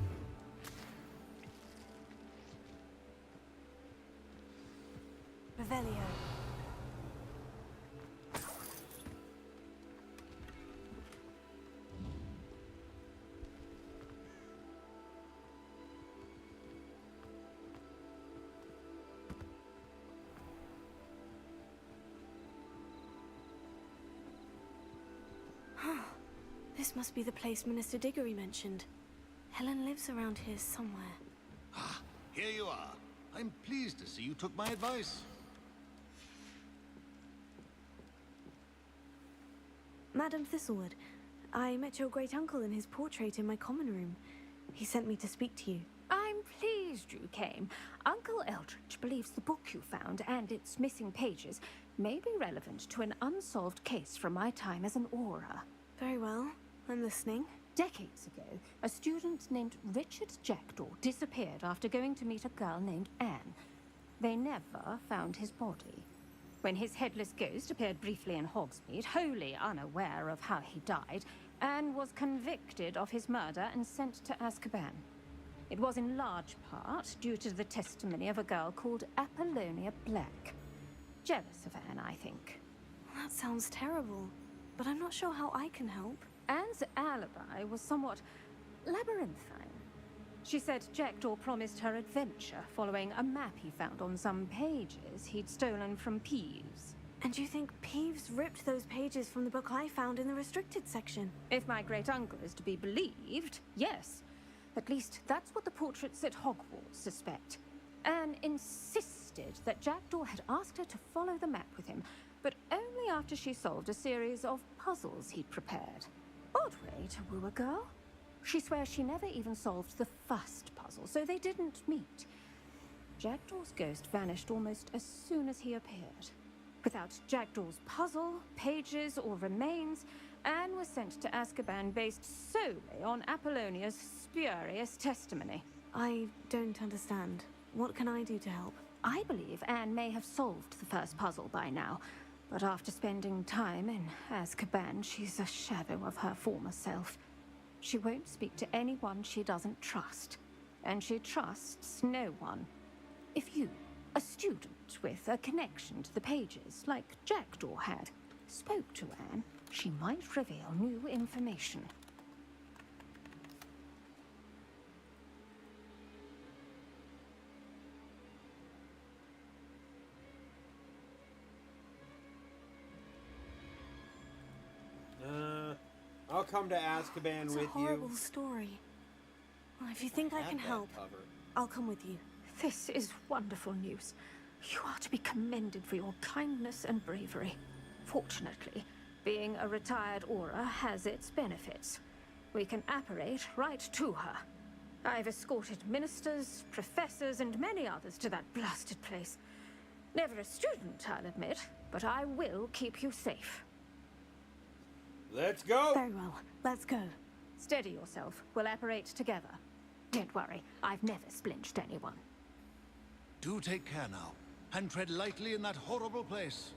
Revelio. This must be the place Minister Diggory mentioned. Helen lives around here somewhere. Ah, here you are. I'm pleased to see you took my advice. Madam Thistlewood, I met your great-uncle in his portrait in my common room. He sent me to speak to you. I'm pleased you came. Uncle Eldridge believes the book you found and its missing pages may be relevant to an unsolved case from my time as an Auror. Very well. I'm listening. Decades ago, a student named Richard Jackdaw disappeared after going to meet a girl named Anne. They never found his body. When his headless ghost appeared briefly in Hogsmeade, wholly unaware of how he died, Anne was convicted of his murder and sent to Azkaban. It was in large part due to the testimony of a girl called Apollonia Black. Jealous of Anne, I think. That sounds terrible, but I'm not sure how I can help. Anne's alibi was somewhat labyrinthine. She said Jackdaw promised her adventure following a map he found on some pages he'd stolen from Peeves. And you think Peeves ripped those pages from the book I found in the restricted section? If my great-uncle is to be believed, yes. At least that's what the portraits at Hogwarts suspect. Anne insisted that Jackdaw had asked her to follow the map with him, but only after she solved a series of puzzles he'd prepared. Odd way to woo a girl. She swears she never even solved the first puzzle, so they didn't meet. Jackdaw's ghost vanished almost as soon as he appeared. Without Jackdaw's puzzle, pages, or remains, Anne was sent to Azkaban based solely on Apollonia's spurious testimony. I don't understand. What can I do to help? I believe Anne may have solved the first puzzle by now, but after spending time in Azkaban, she's a shadow of her former self. She won't speak to anyone she doesn't trust, and she trusts no one. If you, a student with a connection to the pages, like Jackdaw had, spoke to Anne, she might reveal new information. I'll come to Azkaban It's with a horrible you. story. Well, if you think I can that help, covered. I'll come with you. This is wonderful news. You are to be commended for your kindness and bravery. Fortunately, being a retired Aura has its benefits. We can apparate right to her. I've escorted ministers, professors, and many others to that blasted place. Never a student, I'll admit, but I will keep you safe. Let's go! Very well. Let's go. Steady yourself. We'll apparate together. Don't worry, I've never splinched anyone. Do take care now, and tread lightly in that horrible place.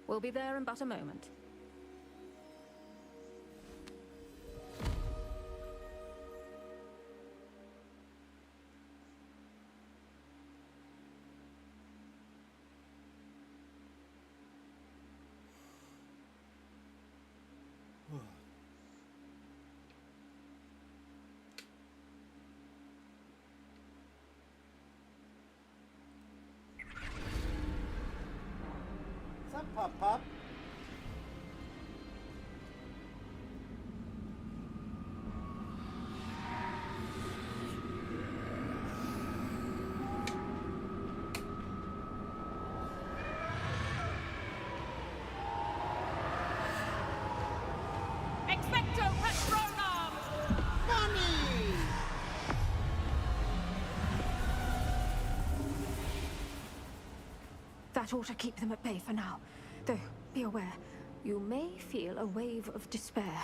We'll be there in but a moment. What's up, Pop? Expecto Patronum! Funny! That ought to keep them at bay for now. Though, be aware, you may feel a wave of despair.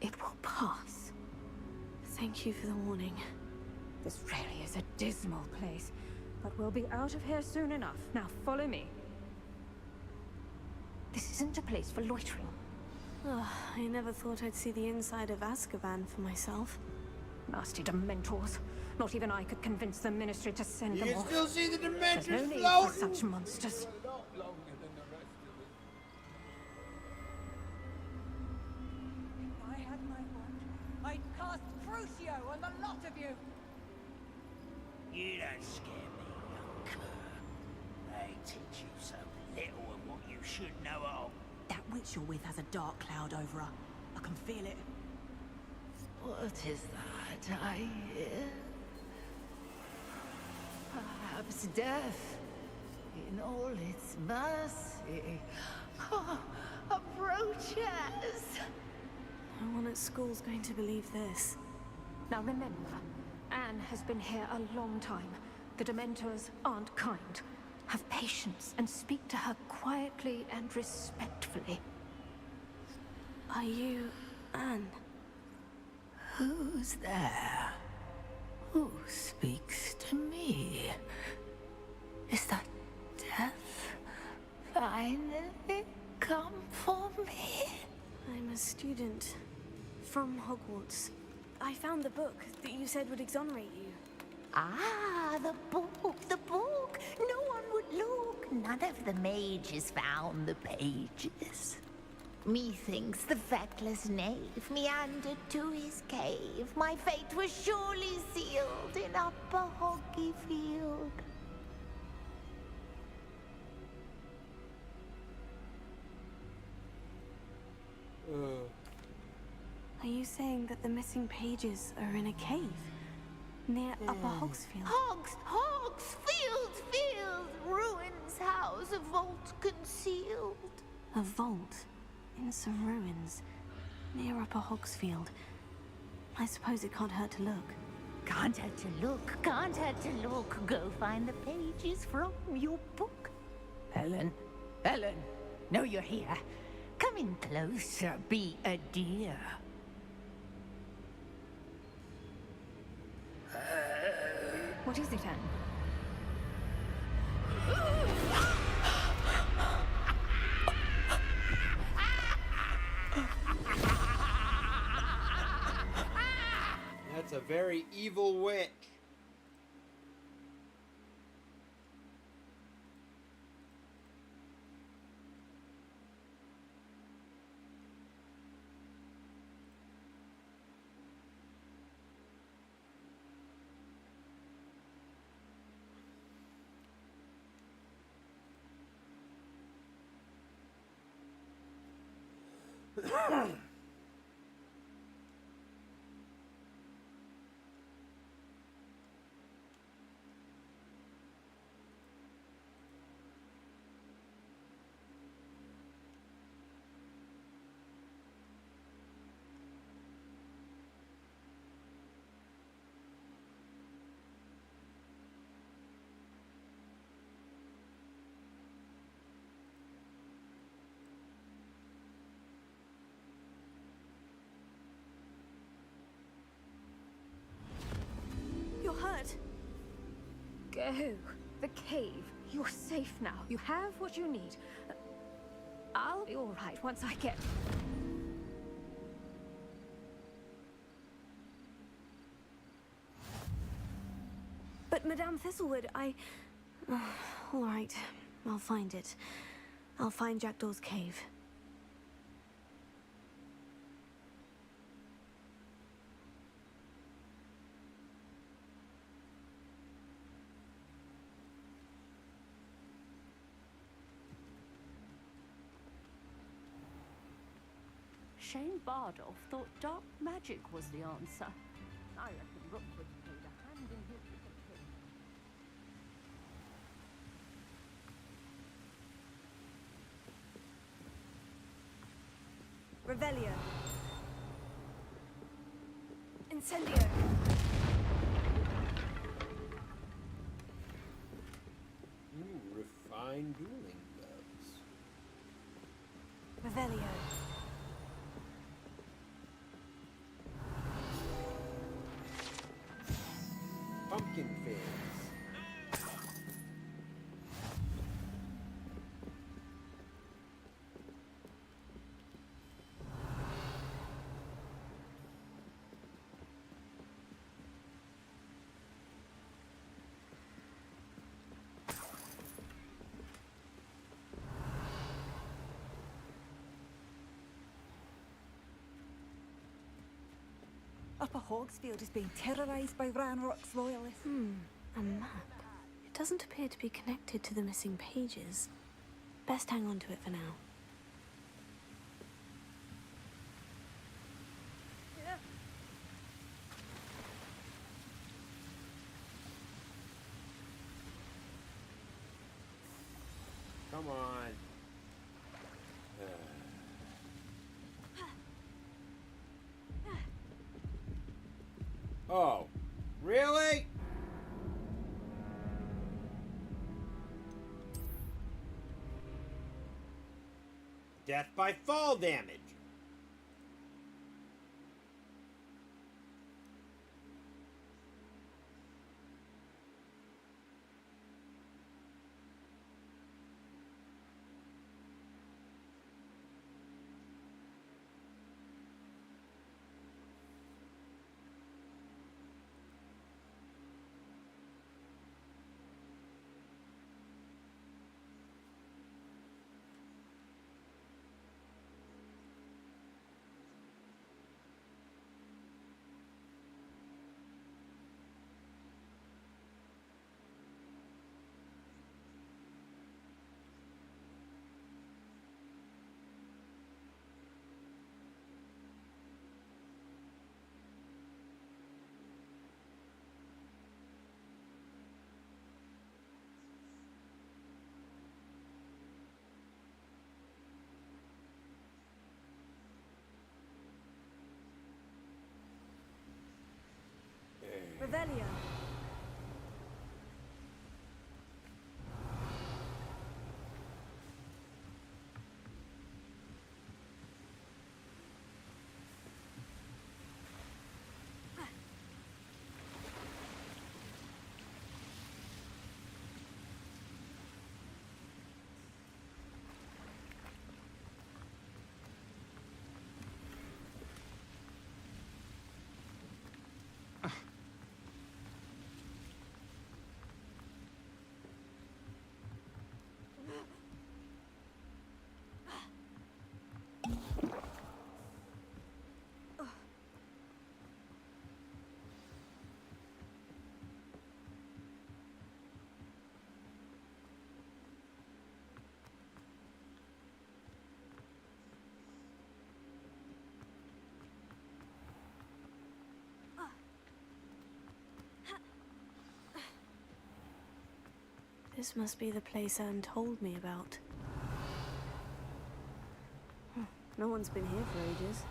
It will pass. Thank you for the warning. This really is a dismal place, but we'll be out of here soon enough. Now follow me. This isn't a place for loitering. Ugh, I never thought I'd see the inside of Azkaban for myself. Nasty Dementors. Not even I could convince the Ministry to send You them can off. still see the There's no Dementors need floating! for such monsters. If I had my wand, I'd cast Crucio on the lot of you! You don't scare me, young cur. They teach you so little of what you should know of. That witch you're with has a dark cloud over her. I can feel it. What is that I hear? Perhaps death, in all its mercy, approaches. No one at school's going to believe this. Now remember, Anne has been here a long time. The Dementors aren't kind. Have patience and speak to her quietly and respectfully. Are you Anne? Who's there? Who speaks to me? Is that death finally come for me? I'm a student from Hogwarts. I found the book that you said would exonerate you. Ah, the book, the book. No one would look. None of the mages found the pages. Methinks the feckless knave meandered to his cave. My fate was surely sealed in Upper Hoggyfield. Are you saying that the missing pages are in a cave near Upper Hogsfield? Hogs! Hogsfield field, ruins house, a vault concealed. A vault in some ruins near Upper Hogsfield. I suppose it can't hurt to look. Can't hurt to look, can't hurt to look. Go find the pages from your book. Helen, Helen, know you're here. Come in closer, be a dear. What is it, Anne? That's a very evil witch. You're hurt. Go. The cave. You're safe now. You have what you need. I'll be all right once I get... But Madame Thistlewood, all right, I'll find it. I'll find Jackdaw's cave. Shane Bardolph thought dark magic was the answer. I reckon Rookwood played a hand in his disappearance. Revelio. Incendio. Ooh, refined dueling gloves. Revelio. Pumpkin fizz. Upper Hogsfield is being terrorised by Ranrock's loyalists. A map. It doesn't appear to be connected to the missing pages. Best hang on to it for now. Come on. Oh, really? Death by fall damage. Revelio. This must be the place Anne told me about. No one's been here for ages.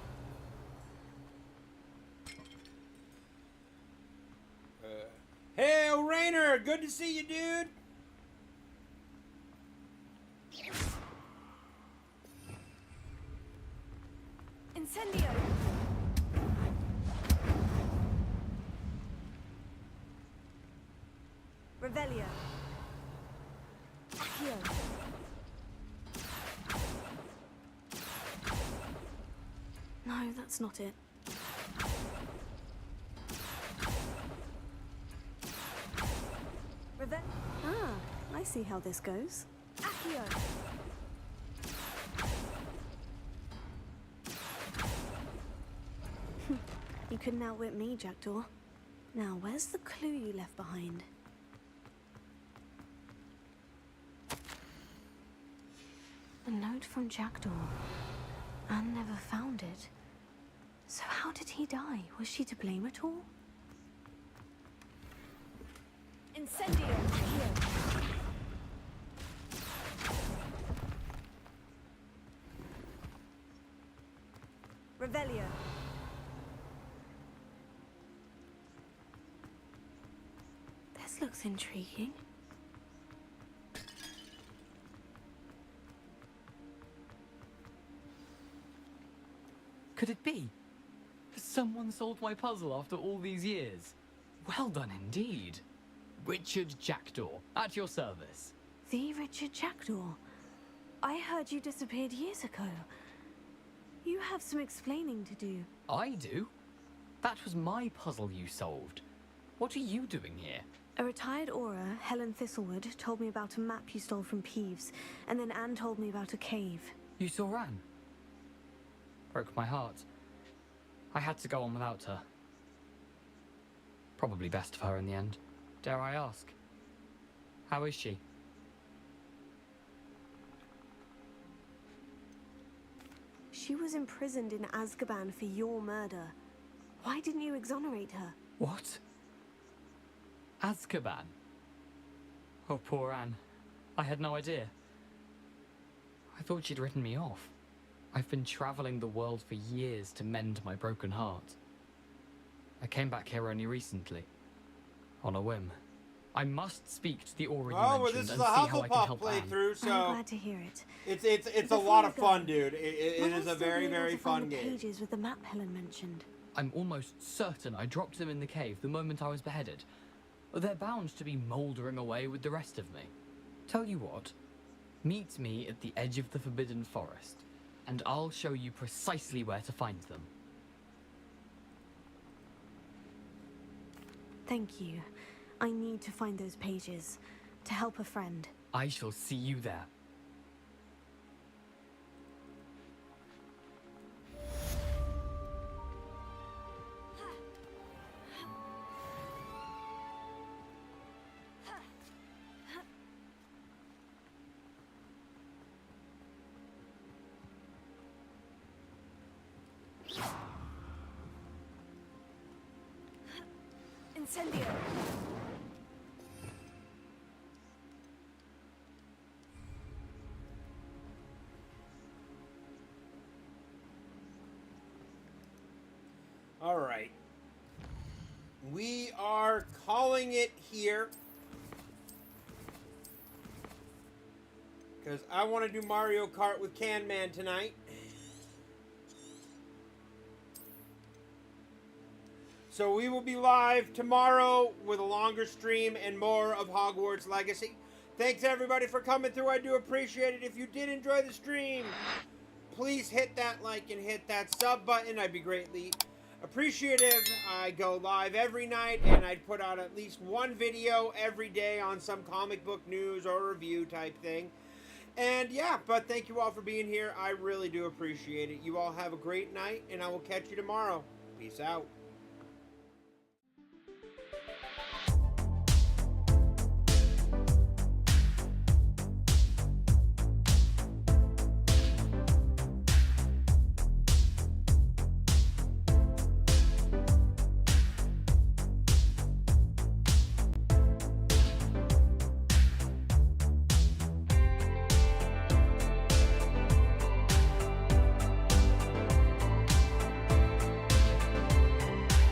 Hey, Rainer! Good to see you, dude! Incendio! Revelio. Accio. No, that's not it. Ah, I see how this goes. Accio. You couldn't outwit me, Jackdaw. Now, where's the clue you left behind? A note from Jackdaw. Anne never found it. So how did he die? Was she to blame at all? Incendio! Accio! Revelio. This looks intriguing. Could it be? Has someone solved my puzzle after all these years? Well done indeed. Richard Jackdaw, at your service. The Richard Jackdaw? I heard you disappeared years ago. You have some explaining to do. I do? That was my puzzle you solved. What are you doing here? A retired Aura, Helen Thistlewood, told me about a map you stole from Peeves, and then Anne told me about a cave. You saw Anne? Broke my heart. I had to go on without her. Probably best of her in the end. Dare I ask? How is she? She was imprisoned in Azkaban for your murder. Why didn't you exonerate her? What? Azkaban? Oh, poor Anne. I had no idea. I thought she'd written me off. I've been traveling the world for years to mend my broken heart. I came back here only recently. On a whim. I must speak to the Aura you mentioned this is and a see how I can Hufflepuff help Anne. playthrough, so I'm glad to hear it. It's a lot of fun, dude. It is a very, very fun game. Pages with the map Helen mentioned. I'm almost certain I dropped them in the cave the moment I was beheaded. They're bound to be mouldering away with the rest of me. Tell you what, meet me at the edge of the Forbidden Forest, and I'll show you precisely where to find them. Thank you. I need to find those pages to help a friend. I shall see you there. Incendio! All right. we are calling it here. Because I want to do Mario Kart with Can Man tonight. So we will be live tomorrow with a longer stream and more of Hogwarts Legacy. Thanks everybody for coming through. I do appreciate it. If you did enjoy the stream, please hit that like and hit that sub button. I'd be greatly appreciative. I go live every night and I'd put out at least one video every day on some comic book news or review type thing. And yeah, but thank you all for being here. I really do appreciate it. You all have a great night and I will catch you tomorrow. Peace out.